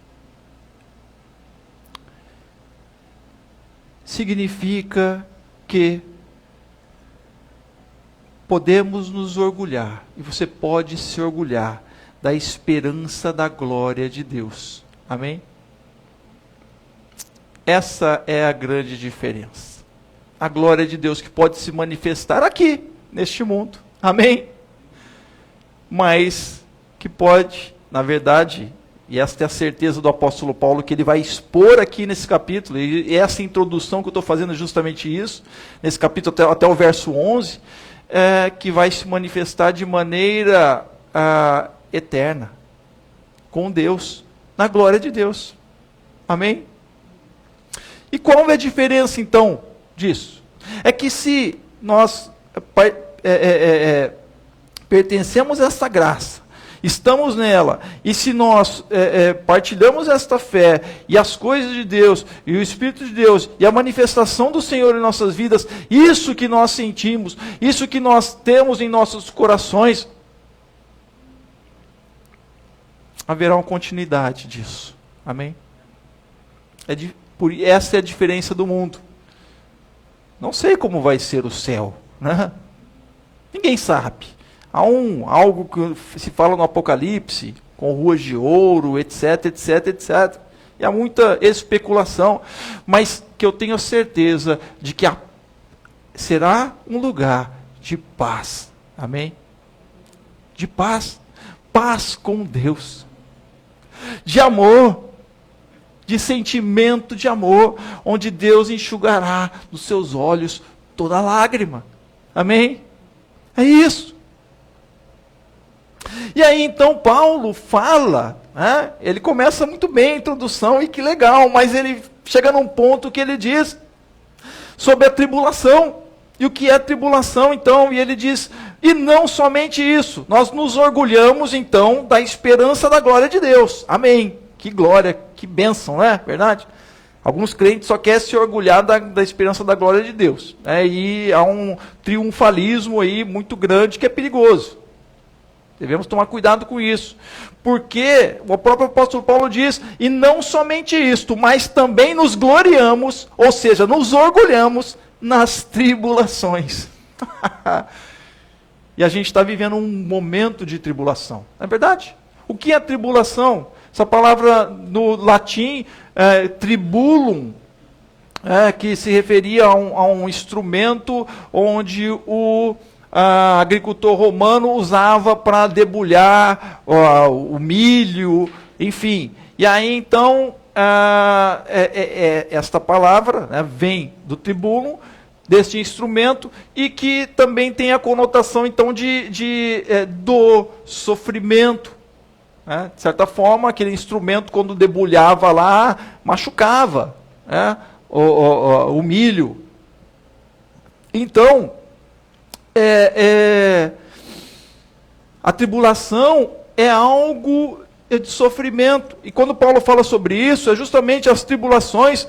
[SPEAKER 1] significa que podemos nos orgulhar, e você pode se orgulhar da esperança da glória de Deus. Amém? Essa é a grande diferença. A glória de Deus que pode se manifestar aqui, neste mundo. Amém? Mas que pode, na verdade, e esta é a certeza do apóstolo Paulo, que ele vai expor aqui nesse capítulo, e essa introdução que eu estou fazendo é justamente isso, nesse capítulo até o verso 11, que vai se manifestar de maneira eterna, com Deus, na glória de Deus. Amém? E qual é a diferença, então, disso? É que se nós pertencemos a essa graça, estamos nela, e se nós partilhamos esta fé, e as coisas de Deus, e o Espírito de Deus, e a manifestação do Senhor em nossas vidas, isso que nós sentimos, isso que nós temos em nossos corações, haverá uma continuidade disso. Amém? Essa é a diferença do mundo. Não sei como vai ser o céu, né? Ninguém sabe. Há algo que se fala no Apocalipse, com ruas de ouro, etc, etc, etc. E há muita especulação, mas que eu tenho a certeza de que será um lugar de paz. Amém? De paz. Paz com Deus. De amor. De sentimento de amor, onde Deus enxugará dos seus olhos toda lágrima. Amém? É isso. E aí então Paulo fala, né? Ele começa muito bem a introdução, e que legal, mas ele chega num ponto que ele diz sobre a tribulação. E o que é a tribulação então? E ele diz, e não somente isso, nós nos orgulhamos então da esperança da glória de Deus. Amém. Que glória, que bênção, não é verdade? Alguns crentes só querem se orgulhar da esperança da glória de Deus. E há um triunfalismo aí muito grande que é perigoso. Devemos tomar cuidado com isso. Porque o próprio apóstolo Paulo diz, e não somente isto, mas também nos gloriamos, ou seja, nos orgulhamos nas tribulações. E a gente está vivendo um momento de tribulação. Não é verdade? O que é tribulação? Essa palavra no latim, tribulum, que se referia a um instrumento onde o agricultor romano usava para debulhar o milho, enfim. E aí então, esta palavra, vem do tribulum, deste instrumento e que também tem a conotação, então, do sofrimento. Né? De certa forma, aquele instrumento, quando debulhava lá, machucava, né? o milho. Então, a tribulação é algo de sofrimento. E quando Paulo fala sobre isso, é justamente as tribulações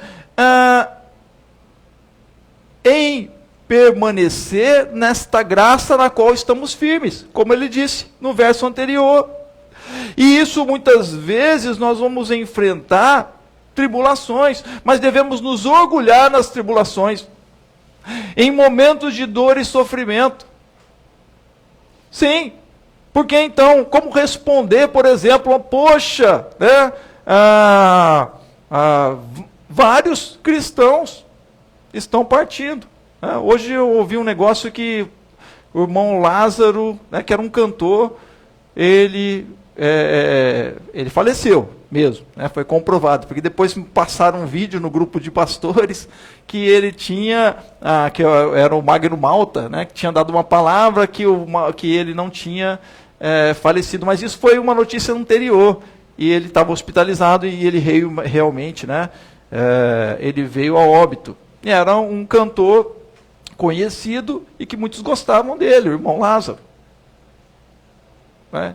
[SPEAKER 1] em permanecer nesta graça na qual estamos firmes, como ele disse no verso anterior. E isso muitas vezes nós vamos enfrentar tribulações, mas devemos nos orgulhar nas tribulações, em momentos de dor e sofrimento. Sim, porque então, como responder, por exemplo, poxa, né, vários cristãos estão partindo. Né? Hoje eu ouvi um negócio que o irmão Lázaro, né, que era um cantor, ele faleceu mesmo, né? Foi comprovado, porque depois me passaram um vídeo no grupo de pastores que ele tinha, que era o Magno Malta, né, que tinha dado uma palavra que ele não tinha falecido, mas isso foi uma notícia anterior, e ele estava hospitalizado e ele realmente, né, ele veio a óbito. E era um cantor conhecido e que muitos gostavam dele, o irmão Lázaro.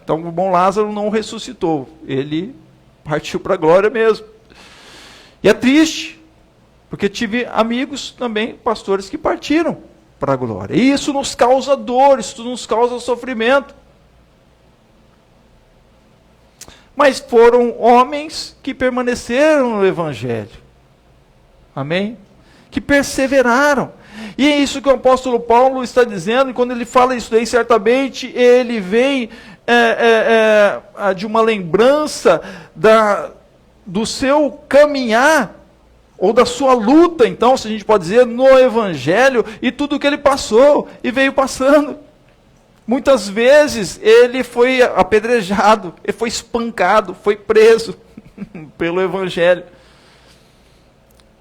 [SPEAKER 1] Então o irmão Lázaro não ressuscitou, ele partiu para a glória mesmo. E é triste, porque tive amigos também, pastores, que partiram para a glória. E isso nos causa dor, isso nos causa sofrimento. Mas foram homens que permaneceram no Evangelho. Amém? Que perseveraram. E é isso que o apóstolo Paulo está dizendo, e quando ele fala isso daí, certamente ele vem de uma lembrança do seu caminhar, ou da sua luta, então, se a gente pode dizer, no Evangelho, e tudo que ele passou, e veio passando. Muitas vezes ele foi apedrejado, ele foi espancado, foi preso pelo Evangelho.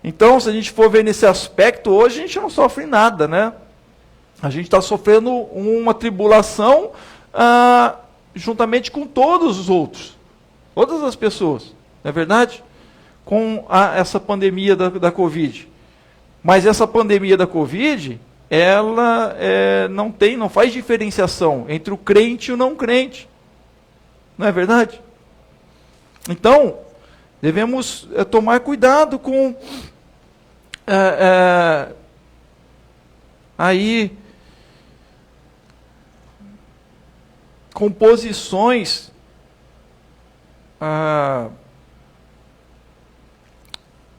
[SPEAKER 1] Então, se a gente for ver nesse aspecto, hoje a gente não sofre nada, né? A gente está sofrendo uma tribulação juntamente com todos os outros, todas as pessoas, não é verdade? Com essa pandemia da Covid. Mas essa pandemia da Covid, ela não faz diferenciação entre o crente e o não crente. Não é verdade? Então, devemos tomar cuidado com composições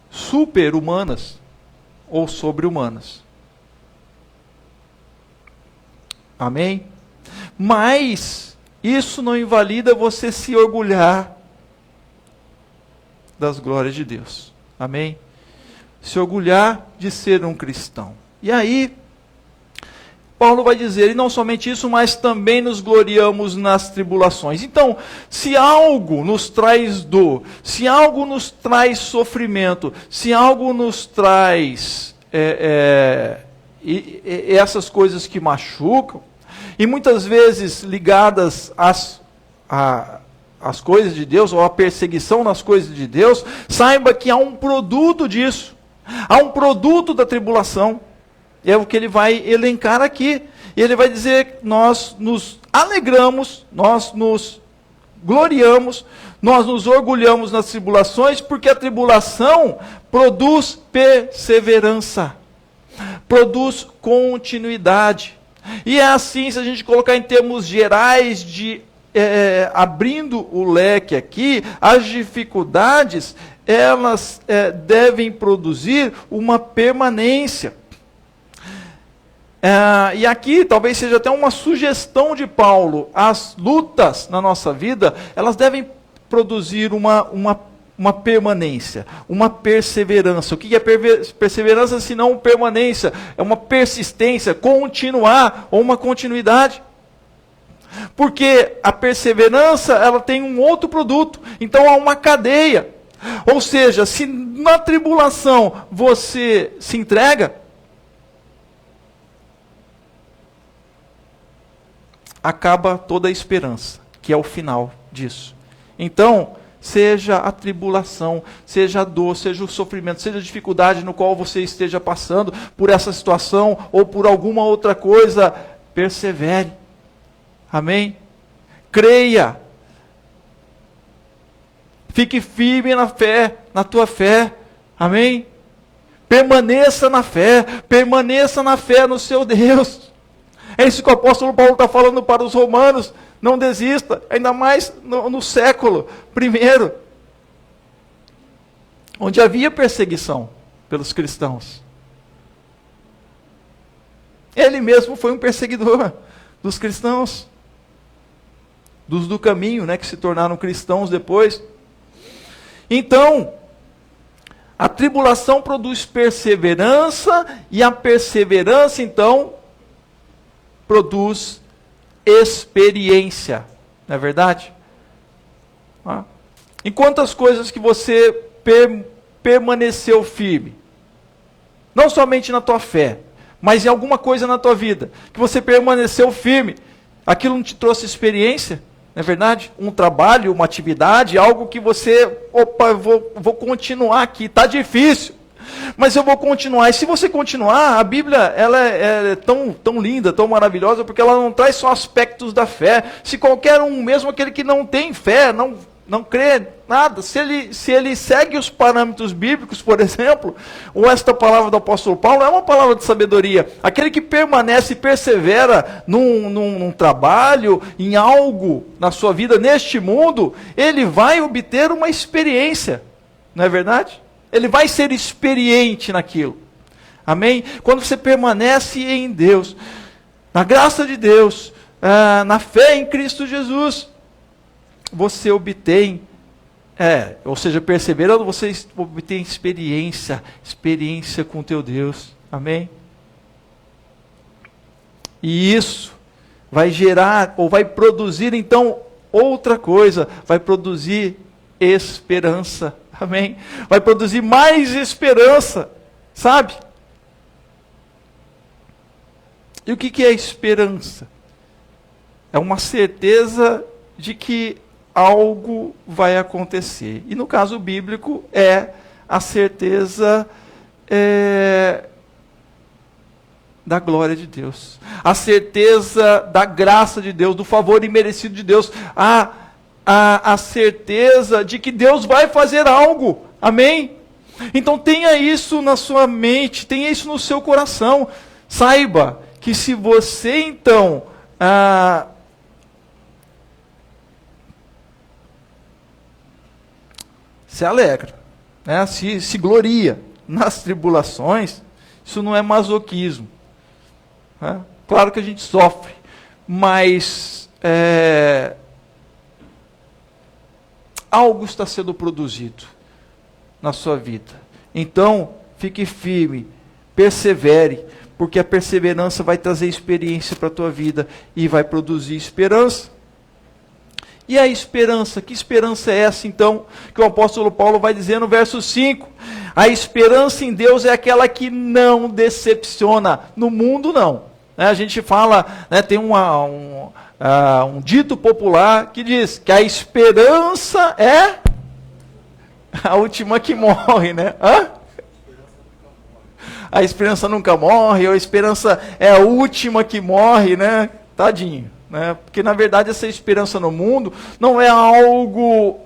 [SPEAKER 1] super-humanas ou sobre-humanas. Amém? Mas isso não invalida você se orgulhar das glórias de Deus. Amém? Se orgulhar de ser um cristão. E aí, Paulo vai dizer, e não somente isso, mas também nos gloriamos nas tribulações. Então, se algo nos traz dor, se algo nos traz sofrimento, se algo nos traz essas coisas que machucam, e muitas vezes ligadas às coisas de Deus, ou à perseguição nas coisas de Deus, saiba que há um produto disso, há um produto da tribulação. É o que ele vai elencar aqui. E ele vai dizer que nós nos alegramos, nós nos gloriamos, nós nos orgulhamos nas tribulações, porque a tribulação produz perseverança, produz continuidade. E é assim, se a gente colocar em termos gerais, abrindo o leque aqui, as dificuldades, elas devem produzir uma permanência. E aqui talvez seja até uma sugestão de Paulo. As lutas na nossa vida, elas devem produzir uma permanência, uma perseverança. O que é perseverança se não permanência? É uma persistência, continuar, ou uma continuidade. Porque a perseverança, ela tem um outro produto. Então há uma cadeia. Ou seja, se na tribulação você se entrega, acaba toda a esperança, que é o final disso. Então, seja a tribulação, seja a dor, seja o sofrimento, seja a dificuldade no qual você esteja passando por essa situação ou por alguma outra coisa, persevere. Amém? Creia. Fique firme na fé, na tua fé. Amém? Permaneça na fé no seu Deus. É isso que o apóstolo Paulo está falando para os romanos. Não desista, ainda mais no século I, onde havia perseguição pelos cristãos. Ele mesmo foi um perseguidor dos cristãos, dos do caminho, né, que se tornaram cristãos depois. Então, a tribulação produz perseverança, e a perseverança, então, produz experiência. Não é verdade? Em quantas coisas que você permaneceu firme? Não somente na tua fé, mas em alguma coisa na tua vida, que você permaneceu firme, aquilo não te trouxe experiência? Não é verdade? Um trabalho, uma atividade, algo que você, vou continuar aqui, está difícil, mas eu vou continuar. E se você continuar, a Bíblia ela é tão linda, tão maravilhosa, porque ela não traz só aspectos da fé. Se qualquer um, mesmo aquele que não tem fé, não crê nada, se ele segue os parâmetros bíblicos, por exemplo, ou esta palavra do apóstolo Paulo é uma palavra de sabedoria. Aquele que permanece e persevera num trabalho, em algo na sua vida, neste mundo, ele vai obter uma experiência. Não é verdade? Ele vai ser experiente naquilo. Amém? Quando você permanece em Deus, na graça de Deus, na fé em Cristo Jesus, você obtém, ou seja, perseverando, você obtém experiência com o teu Deus. Amém? E isso vai gerar, ou vai produzir, então, outra coisa, vai produzir esperança. Amém? Vai produzir mais esperança, sabe? E o que é esperança? É uma certeza de que algo vai acontecer. E no caso bíblico é a certeza da glória de Deus. A certeza da graça de Deus, do favor imerecido de Deus. A certeza de que Deus vai fazer algo. Amém? Então tenha isso na sua mente, tenha isso no seu coração. Saiba que se você então se alegra, né? se gloria nas tribulações, isso não é masoquismo. Né? Claro que a gente sofre, mas algo está sendo produzido na sua vida. Então, fique firme, persevere, porque a perseverança vai trazer experiência para a tua vida e vai produzir esperança. E a esperança, que esperança é essa então, que o apóstolo Paulo vai dizer no verso 5? A esperança em Deus é aquela que não decepciona, no mundo não. A gente fala, tem um dito popular que diz que a esperança é a última que morre, né? A esperança nunca morre, ou a esperança é a última que morre, né? Tadinho. Porque na verdade essa esperança no mundo não é algo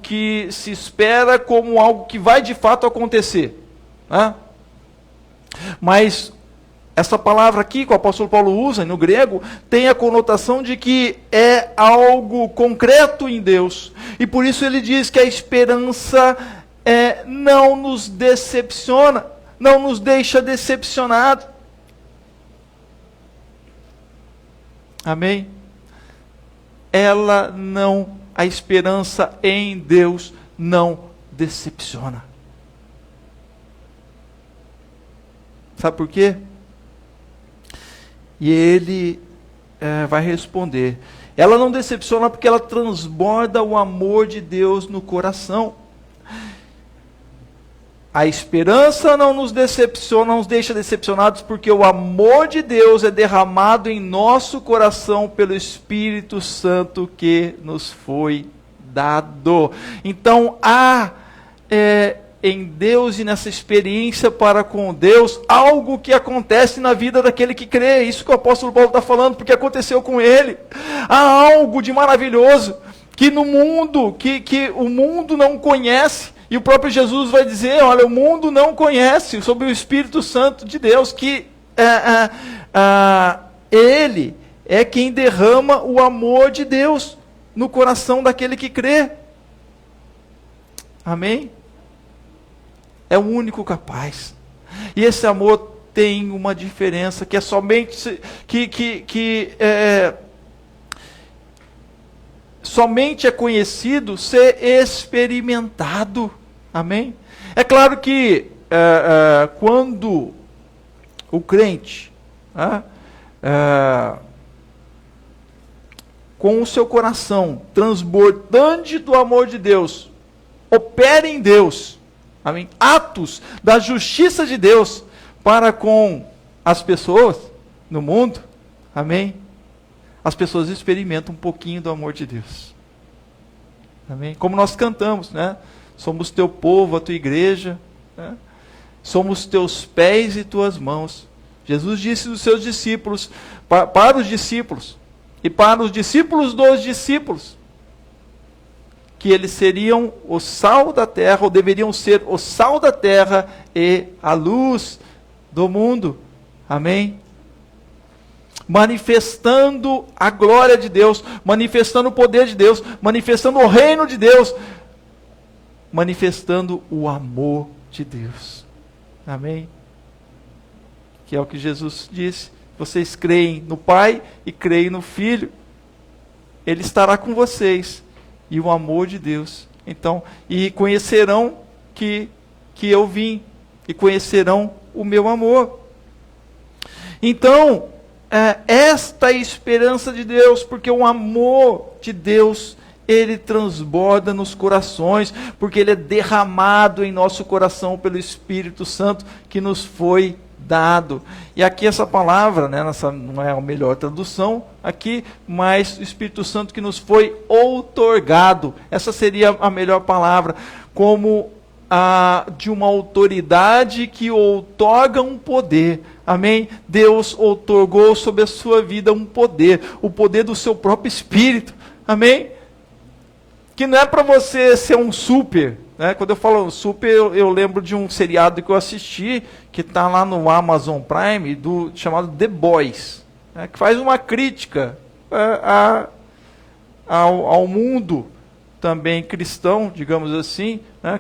[SPEAKER 1] que se espera como algo que vai de fato acontecer. Mas essa palavra aqui que o apóstolo Paulo usa no grego tem a conotação de que é algo concreto em Deus. E por isso ele diz que a esperança não nos decepciona, não nos deixa decepcionados. Amém? A esperança em Deus não decepciona. Sabe por quê? E ele vai responder. Ela não decepciona porque ela transborda o amor de Deus no coração. a esperança não nos decepciona, não nos deixa decepcionados, porque o amor de Deus é derramado em nosso coração pelo Espírito Santo que nos foi dado. Então há em Deus e nessa experiência para com Deus algo que acontece na vida daquele que crê. Isso que o apóstolo Paulo está falando, porque aconteceu com ele. Há algo de maravilhoso que no mundo, que o mundo não conhece. E o próprio Jesus vai dizer, olha, o mundo não conhece sobre o Espírito Santo de Deus, que Ele é quem derrama o amor de Deus no coração daquele que crê. Amém? É o único capaz. E esse amor tem uma diferença, que é somente somente é conhecido ser experimentado. Amém? É claro que quando o crente, com o seu coração transbordante do amor de Deus, opera em Deus, amém, atos da justiça de Deus para com as pessoas no mundo, amém, as pessoas experimentam um pouquinho do amor de Deus. Amém? Como nós cantamos, né? Somos teu povo, a tua igreja, né? Somos teus pés e tuas mãos. Jesus disse dos seus discípulos, para os discípulos, e para os discípulos dos discípulos, que eles seriam o sal da terra, ou deveriam ser o sal da terra e a luz do mundo. Amém? Manifestando a glória de Deus, manifestando o poder de Deus, manifestando o reino de Deus, manifestando o amor de Deus. Amém? Que é o que Jesus disse. Vocês creem no Pai e creem no Filho, Ele estará com vocês. E o amor de Deus. Então, e conhecerão que eu vim, e conhecerão o meu amor. Então, esta é a esperança de Deus, porque o amor de Deus, ele transborda nos corações, porque ele é derramado em nosso coração pelo Espírito Santo que nos foi dado. E aqui essa palavra, né, não é a melhor tradução aqui, mas o Espírito Santo que nos foi outorgado. Essa seria a melhor palavra, como de uma autoridade que outorga um poder. Amém? Deus outorgou sobre a sua vida um poder, o poder do seu próprio Espírito. Amém? Que não é para você ser um super, né? Quando eu falo super, eu lembro de um seriado que eu assisti, que está lá no Amazon Prime, chamado The Boys, né? Que faz uma crítica ao mundo também cristão, digamos assim, né?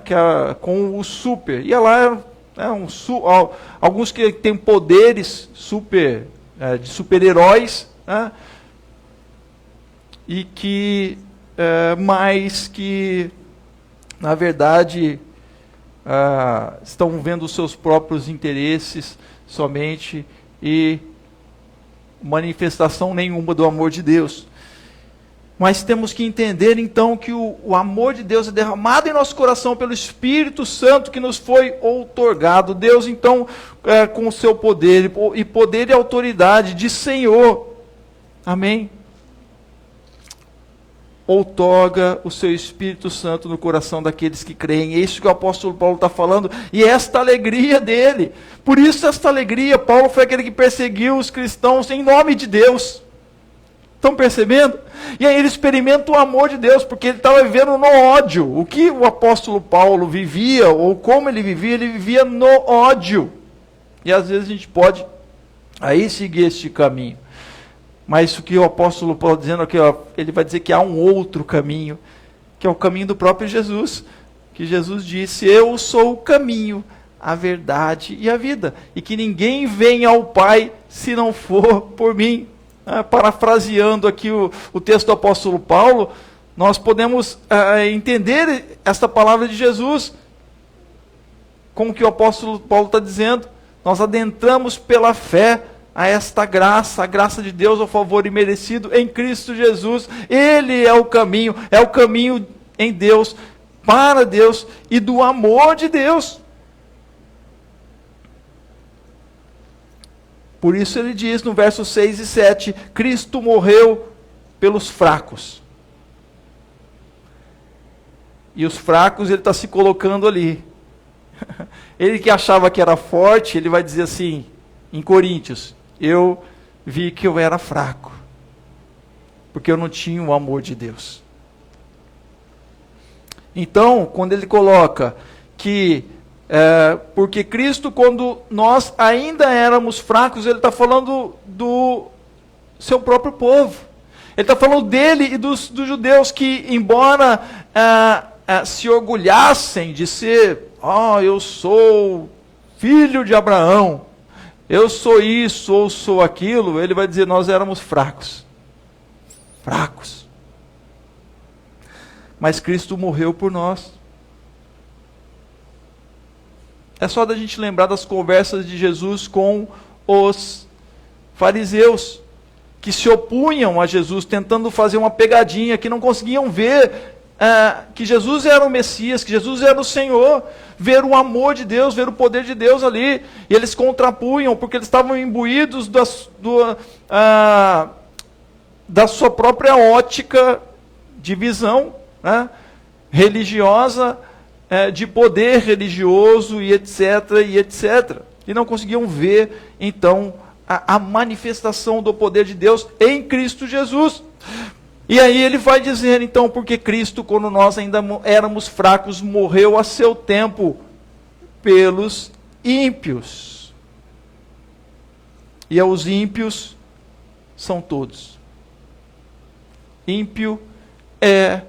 [SPEAKER 1] Com o super. E lá alguns que têm poderes de super-heróis, né? E que mas que, na verdade, estão vendo os seus próprios interesses somente e manifestação nenhuma do amor de Deus. Mas temos que entender, então, que o amor de Deus é derramado em nosso coração pelo Espírito Santo que nos foi outorgado. Deus, então, com o seu poder e autoridade de Senhor, amém? Outorga o seu Espírito Santo no coração daqueles que creem. É isso que o apóstolo Paulo está falando, e esta alegria dele. Por isso esta alegria, Paulo foi aquele que perseguiu os cristãos em nome de Deus. Estão percebendo? E aí ele experimenta o amor de Deus, porque ele estava vivendo no ódio. O que o apóstolo Paulo vivia, ou como ele vivia no ódio. E às vezes a gente pode aí seguir este caminho. Mas o que o apóstolo Paulo está dizendo aqui, ele vai dizer que há um outro caminho, que é o caminho do próprio Jesus. Que Jesus disse, eu sou o caminho, a verdade e a vida. E que ninguém vem ao Pai se não for por mim. Parafraseando aqui o texto do apóstolo Paulo, nós podemos entender esta palavra de Jesus com o que o apóstolo Paulo está dizendo. Nós adentramos pela fé a esta graça, a graça de Deus ao favor imerecido em Cristo Jesus. Ele é o caminho em Deus, para Deus e do amor de Deus. Por isso ele diz no verso 6 e 7, Cristo morreu pelos fracos. E os fracos ele está se colocando ali. Ele que achava que era forte, ele vai dizer assim, em Coríntios, eu vi que eu era fraco, porque eu não tinha o amor de Deus. Então, quando ele coloca que, porque Cristo, quando nós ainda éramos fracos, ele está falando do seu próprio povo. Ele está falando dele e dos judeus que, embora se orgulhassem de ser, eu sou filho de Abraão, eu sou isso ou sou aquilo, ele vai dizer, nós éramos fracos. Fracos. Mas Cristo morreu por nós. É só da gente lembrar das conversas de Jesus com os fariseus, que se opunham a Jesus, tentando fazer uma pegadinha, que não conseguiam ver que Jesus era o Messias, que Jesus era o Senhor, ver o amor de Deus, ver o poder de Deus ali, e eles contrapunham, porque eles estavam imbuídos da sua própria ótica de visão, né, religiosa, de poder religioso, e etc, e etc. E não conseguiam ver, então, a manifestação do poder de Deus em Cristo Jesus. E aí ele vai dizer, então, porque Cristo, quando nós ainda éramos fracos, morreu a seu tempo pelos ímpios. E os ímpios são todos. Ímpio é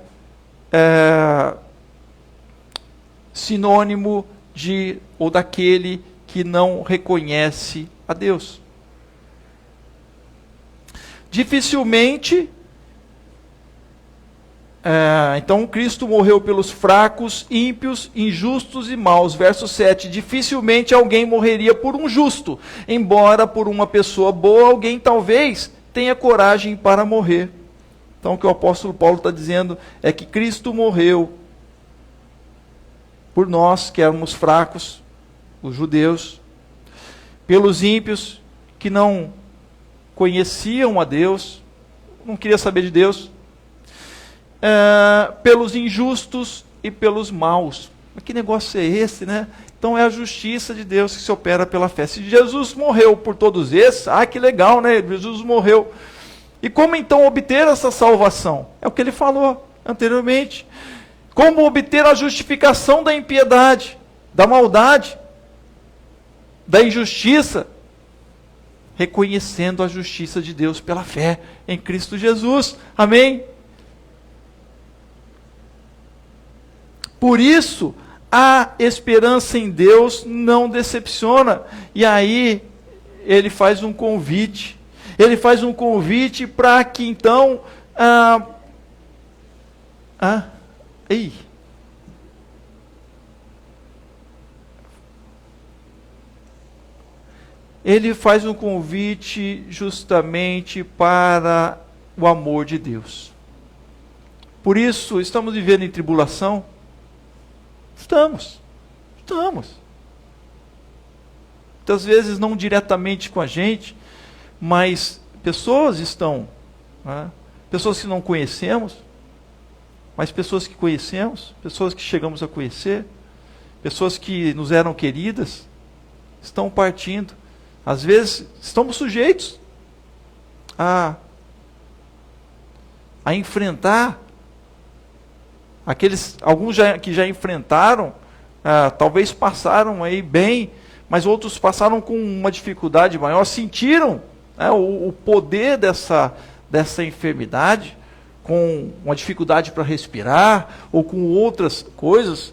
[SPEAKER 1] sinônimo de, ou daquele que não reconhece a Deus. Dificilmente, então Cristo morreu pelos fracos, ímpios, injustos e maus. Verso 7, dificilmente alguém morreria por um justo, embora por uma pessoa boa alguém talvez tenha coragem para morrer. Então o que o apóstolo Paulo está dizendo é que Cristo morreu por nós que éramos fracos, os judeus, pelos ímpios que não conheciam a Deus, não queriam saber de Deus, pelos injustos e pelos maus. Mas que negócio é esse, né? Então é a justiça de Deus que se opera pela fé. Se Jesus morreu por todos esses, que legal, né? Jesus morreu. E como então obter essa salvação? É o que ele falou anteriormente. Como obter a justificação da impiedade, da maldade, da injustiça? Reconhecendo a justiça de Deus pela fé em Cristo Jesus. Amém? Por isso, a esperança em Deus não decepciona. E aí, ele faz um convite. Ele faz um convite para que então... Ele faz um convite justamente para o amor de Deus. Por isso, estamos vivendo em tribulação? Estamos. Muitas vezes não diretamente com a gente, mas pessoas estão, né? Pessoas que não conhecemos, mas pessoas que conhecemos, pessoas que chegamos a conhecer, pessoas que nos eram queridas, estão partindo. Às vezes estamos sujeitos a enfrentar alguns que já enfrentaram, talvez passaram aí bem, mas outros passaram com uma dificuldade maior, sentiram o poder dessa enfermidade, com uma dificuldade para respirar, ou com outras coisas,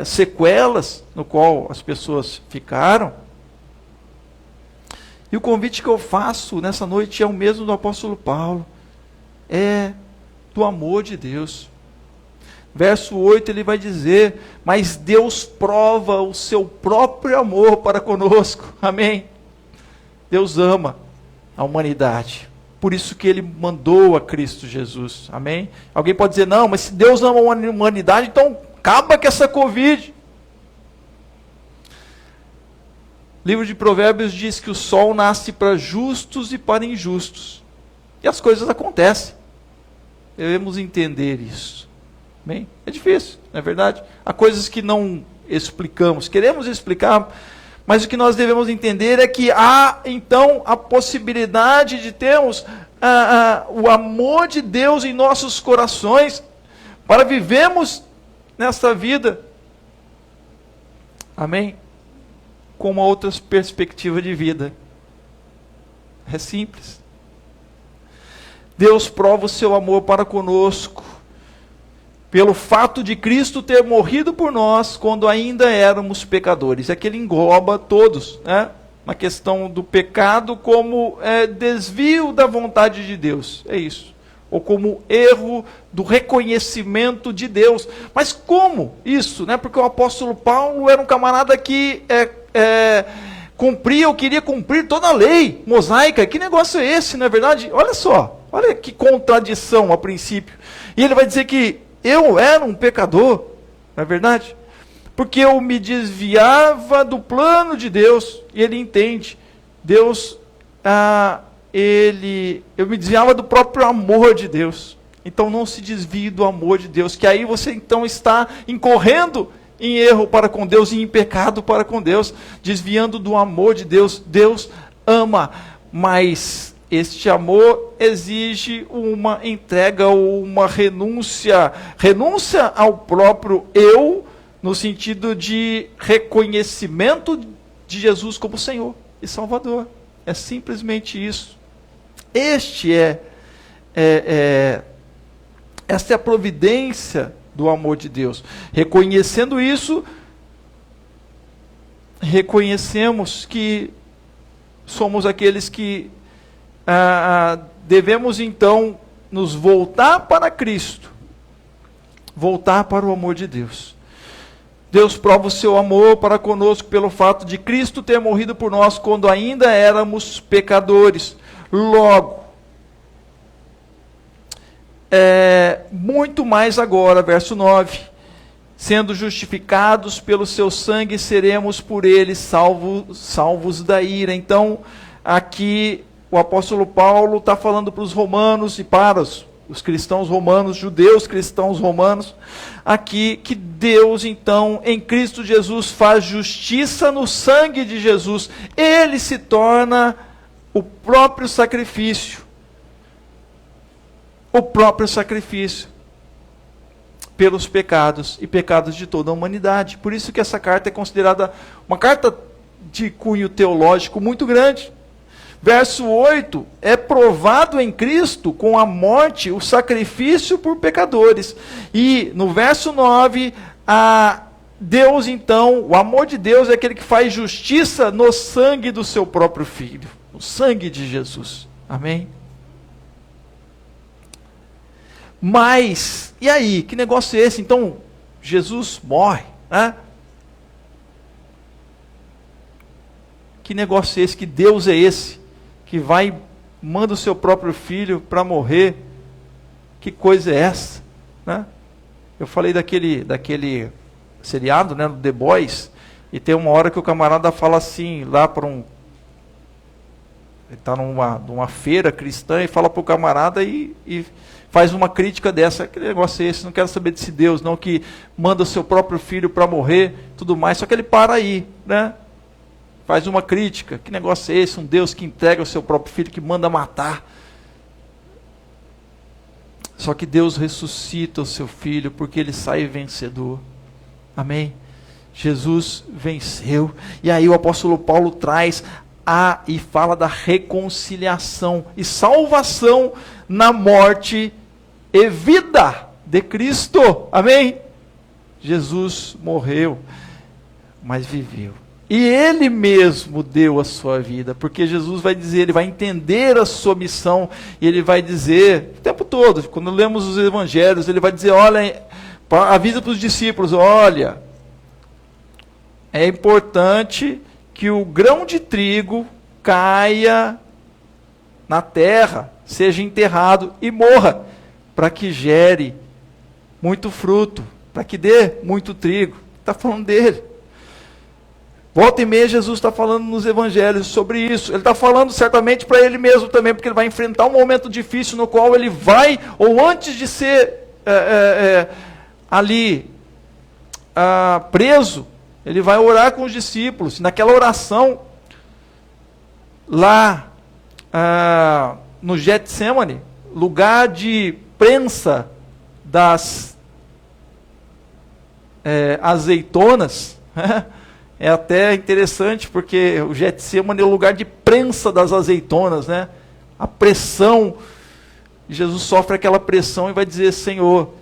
[SPEAKER 1] sequelas no qual as pessoas ficaram. E o convite que eu faço nessa noite é o mesmo do apóstolo Paulo, é do amor de Deus. Verso 8 ele vai dizer, mas Deus prova o seu próprio amor para conosco. Amém? Deus ama a humanidade. Por isso que ele mandou a Cristo Jesus. Amém? Alguém pode dizer, não, mas se Deus ama a humanidade, então acaba com essa Covid. O livro de Provérbios diz que o sol nasce para justos e para injustos. E as coisas acontecem. Devemos entender isso. Bem, é difícil, não é verdade? Há coisas que não explicamos, queremos explicar, mas o que nós devemos entender é que há, então, a possibilidade de termos o amor de Deus em nossos corações, para vivermos nesta vida, amém? Com uma outra perspectiva de vida. É simples. Deus prova o seu amor para conosco, pelo fato de Cristo ter morrido por nós quando ainda éramos pecadores. É que ele engloba todos, né? Na questão do pecado como desvio da vontade de Deus. É isso. Ou como erro do reconhecimento de Deus. Mas como isso? Né? Porque o apóstolo Paulo era um camarada que cumpria ou queria cumprir toda a lei mosaica. Que negócio é esse, não é verdade? Olha só, olha que contradição a princípio. E ele vai dizer que eu era um pecador, não é verdade? Porque eu me desviava do plano de Deus, e ele entende. Deus, eu me desviava do próprio amor de Deus. Então não se desvie do amor de Deus, que aí você então está incorrendo em erro para com Deus e em pecado para com Deus, desviando do amor de Deus. Deus ama, mas este amor exige uma entrega ou uma renúncia ao próprio eu, no sentido de reconhecimento de Jesus como Senhor e Salvador. É simplesmente isso. Esta é a providência do amor de Deus. Reconhecendo isso, reconhecemos que somos aqueles que devemos então nos voltar para Cristo, voltar para o amor de Deus. Deus prova o seu amor para conosco pelo fato de Cristo ter morrido por nós quando ainda éramos pecadores. Logo, muito mais agora, verso 9, sendo justificados pelo seu sangue, seremos por ele salvos da ira. Então, aqui o apóstolo Paulo está falando para os romanos e para os cristãos romanos, judeus cristãos romanos, aqui que Deus então em Cristo Jesus faz justiça no sangue de Jesus. Ele se torna o próprio sacrifício. O próprio sacrifício pelos pecados e pecados de toda a humanidade. Por isso que essa carta é considerada uma carta de cunho teológico muito grande. Verso 8, é provado em Cristo com a morte o sacrifício por pecadores. E no verso 9, Deus então, o amor de Deus é aquele que faz justiça no sangue do seu próprio Filho, no sangue de Jesus. Amém? Mas, e aí, que negócio é esse? Então, Jesus morre, né? Que negócio é esse? Que Deus é esse? Que manda o seu próprio filho para morrer? Que coisa é essa? Né? Eu falei daquele seriado, né, do The Boys, e tem uma hora que o camarada fala assim, lá para ele está numa feira cristã, e fala para o camarada e faz uma crítica dessa. Que negócio é esse? Não quero saber desse Deus, não, que manda o seu próprio filho para morrer, tudo mais. Só que ele para aí, né? Faz uma crítica. Que negócio é esse? Um Deus que entrega o seu próprio filho, que manda matar. Só que Deus ressuscita o seu filho, porque ele sai vencedor. Amém? Jesus venceu. E aí o apóstolo Paulo traz e fala da reconciliação e salvação na morte e vida de Cristo. Amém? Jesus morreu, mas viveu. E ele mesmo deu a sua vida, porque Jesus vai dizer, ele vai entender a sua missão, e ele vai dizer, o tempo todo, quando lemos os evangelhos, ele vai dizer, olha, avisa para os discípulos, olha, é importante que o grão de trigo caia na terra, seja enterrado e morra, para que gere muito fruto, para que dê muito trigo. Está falando dele. Volta e meia Jesus está falando nos evangelhos sobre isso. Ele está falando certamente para ele mesmo também, porque ele vai enfrentar um momento difícil no qual ele vai, ou antes de ser ali preso, ele vai orar com os discípulos. Naquela oração, lá no Getsemane, lugar de prensa das azeitonas, é até interessante, porque o Getsemane é o lugar de prensa das azeitonas, né? A pressão. Jesus sofre aquela pressão e vai dizer: Senhor,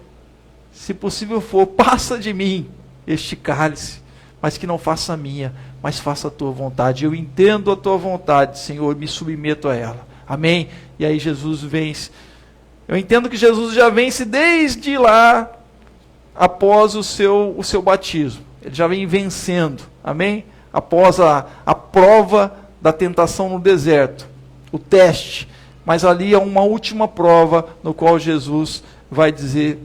[SPEAKER 1] se possível for, passa de mim este cálice, mas que não faça a minha, mas faça a tua vontade. Eu entendo a tua vontade, Senhor, me submeto a ela. Amém? E aí Jesus vence. Eu entendo que Jesus já vence desde lá, após o seu batismo. Ele já vem vencendo. Amém? Após a prova da tentação no deserto. O teste. Mas ali é uma última prova no qual Jesus vai dizer: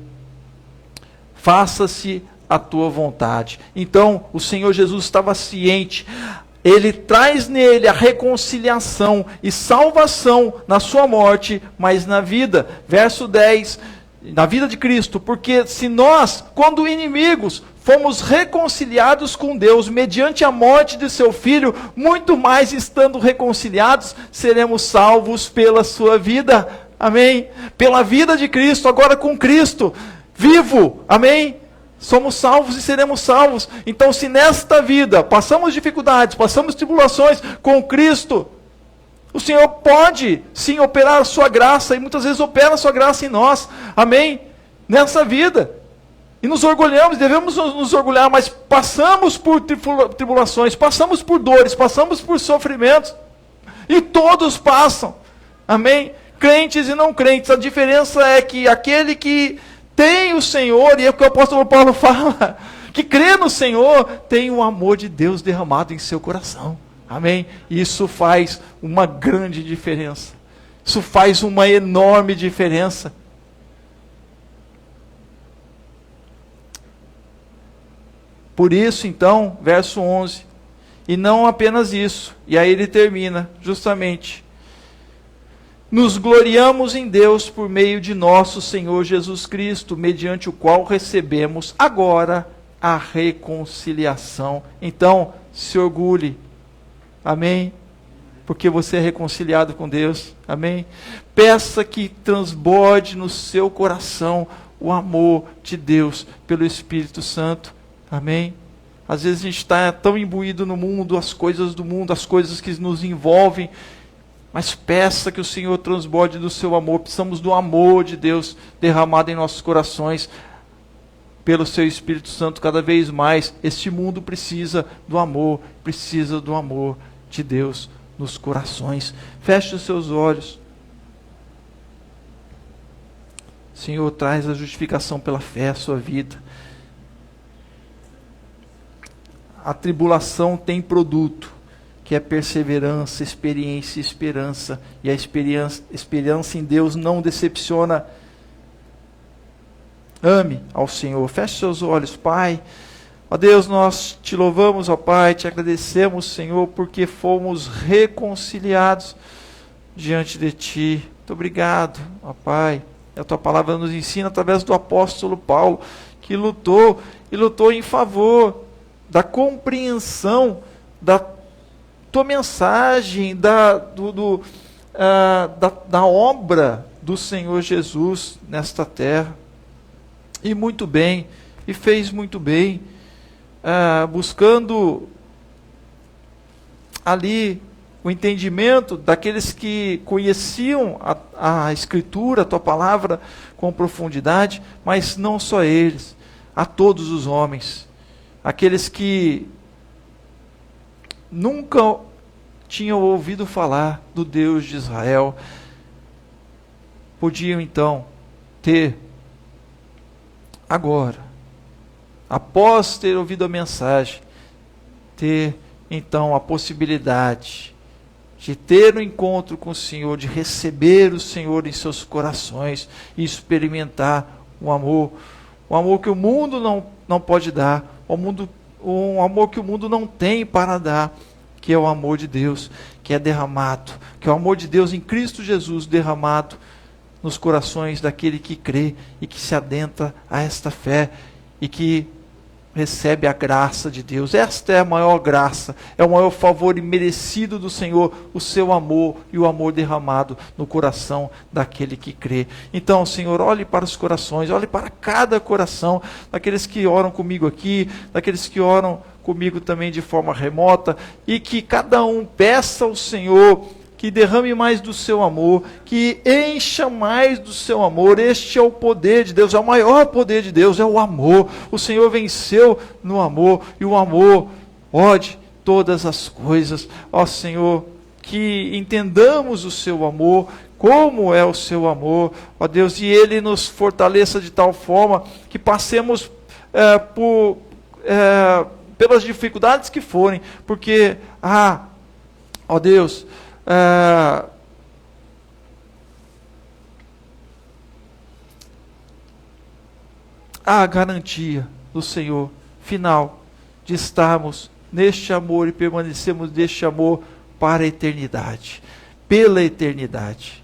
[SPEAKER 1] faça-se a tua vontade. Então, o Senhor Jesus estava ciente. Ele traz nele a reconciliação e salvação na sua morte, mas na vida. Verso 10, na vida de Cristo. Porque se nós, quando inimigos, fomos reconciliados com Deus mediante a morte de seu Filho, muito mais estando reconciliados, seremos salvos pela sua vida. Amém? Pela vida de Cristo, agora com Cristo, vivo. Amém? Somos salvos e seremos salvos. Então, se nesta vida passamos dificuldades, passamos tribulações com Cristo, o Senhor pode sim operar a sua graça, e muitas vezes opera a sua graça em nós. Amém? Nessa vida. E nos orgulhamos, devemos nos orgulhar, mas passamos por tribulações, passamos por dores, passamos por sofrimentos. E todos passam. Amém? Crentes e não crentes. A diferença é que aquele que tem o Senhor, e é o que o apóstolo Paulo fala, que crê no Senhor, tem o amor de Deus derramado em seu coração. Amém? E isso faz uma grande diferença. Isso faz uma enorme diferença. Por isso, então, verso 11, e não apenas isso, e aí ele termina, justamente: nos gloriamos em Deus por meio de nosso Senhor Jesus Cristo, mediante o qual recebemos agora a reconciliação. Então, se orgulhe, amém? Porque você é reconciliado com Deus, amém? Peça que transborde no seu coração o amor de Deus pelo Espírito Santo, amém? Às vezes a gente está tão imbuído no mundo, as coisas do mundo, as coisas que nos envolvem, mas peça que o Senhor transborde do seu amor. Precisamos do amor de Deus derramado em nossos corações pelo seu Espírito Santo cada vez mais. Este mundo precisa do amor de Deus nos corações. Feche os seus olhos. Senhor, traz a justificação pela fé à sua vida. A tribulação tem produto, que é perseverança, experiência e esperança. E a esperança em Deus não decepciona. Ame ao Senhor. Feche seus olhos, Pai. Ó Deus, nós te louvamos, ó Pai, te agradecemos, Senhor, porque fomos reconciliados diante de Ti. Muito obrigado, ó Pai. A Tua palavra nos ensina através do apóstolo Paulo, que lutou em favor da compreensão da Tua mensagem, da obra do Senhor Jesus nesta terra. E muito bem, e fez muito bem, buscando ali o entendimento daqueles que conheciam a Escritura, a Tua palavra com profundidade, mas não só eles, a todos os homens, aqueles que nunca tinham ouvido falar do Deus de Israel, podiam então ter agora, após ter ouvido a mensagem, ter então a possibilidade de ter um encontro com o Senhor, de receber o Senhor em seus corações e experimentar o amor que o mundo não pode dar. O mundo um amor que o mundo não tem para dar, que é o amor de Deus, que é derramado, que é o amor de Deus em Cristo Jesus derramado nos corações daquele que crê e que se adentra a esta fé e que recebe a graça de Deus. Esta é a maior graça, é o maior favor imerecido do Senhor, o seu amor e o amor derramado no coração daquele que crê. Então, Senhor, olhe para os corações, olhe para cada coração, daqueles que oram comigo aqui, daqueles que oram comigo também de forma remota, e que cada um peça ao Senhor que derrame mais do seu amor, que encha mais do seu amor. Este é o poder de Deus, é o maior poder de Deus, é o amor. O Senhor venceu no amor, e o amor pode todas as coisas. Ó Senhor, que entendamos o seu amor, como é o seu amor, ó Deus, e Ele nos fortaleça de tal forma que passemos pelas dificuldades que forem, porque, ó Deus, a garantia do Senhor final de estarmos neste amor e permanecermos neste amor para a eternidade, pela eternidade.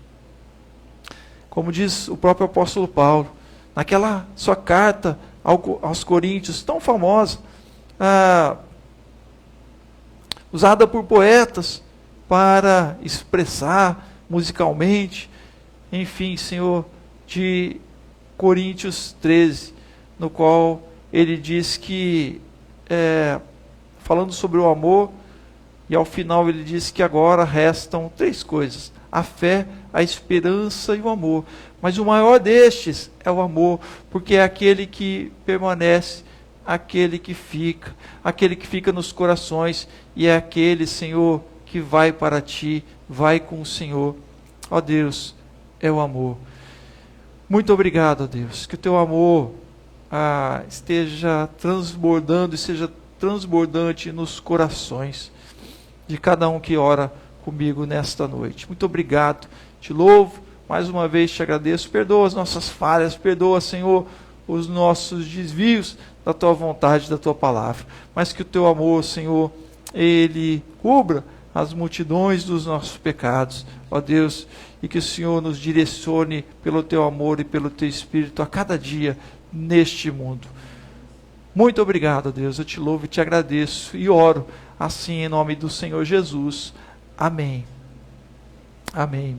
[SPEAKER 1] Como diz o próprio apóstolo Paulo, naquela sua carta aos Coríntios, tão famosa, usada por poetas para expressar musicalmente, enfim, Senhor, de Coríntios 13, no qual ele diz que, falando sobre o amor, e ao final ele diz que agora restam 3 coisas: a fé, a esperança e o amor. Mas o maior destes é o amor, porque é aquele que permanece, aquele que fica nos corações, e é aquele, Senhor, que vai para ti, vai com o Senhor. Ó Deus, é o amor. Muito obrigado, ó Deus, que o teu amor esteja transbordando e seja transbordante nos corações de cada um que ora comigo nesta noite. Muito obrigado, te louvo, mais uma vez te agradeço. Perdoa as nossas falhas, perdoa, Senhor, os nossos desvios da tua vontade, da tua palavra, mas que o teu amor, Senhor, ele cubra as multidões dos nossos pecados, ó Deus, e que o Senhor nos direcione pelo teu amor e pelo teu Espírito a cada dia neste mundo. Muito obrigado, ó Deus, eu te louvo e te agradeço e oro assim em nome do Senhor Jesus. Amém. Amém.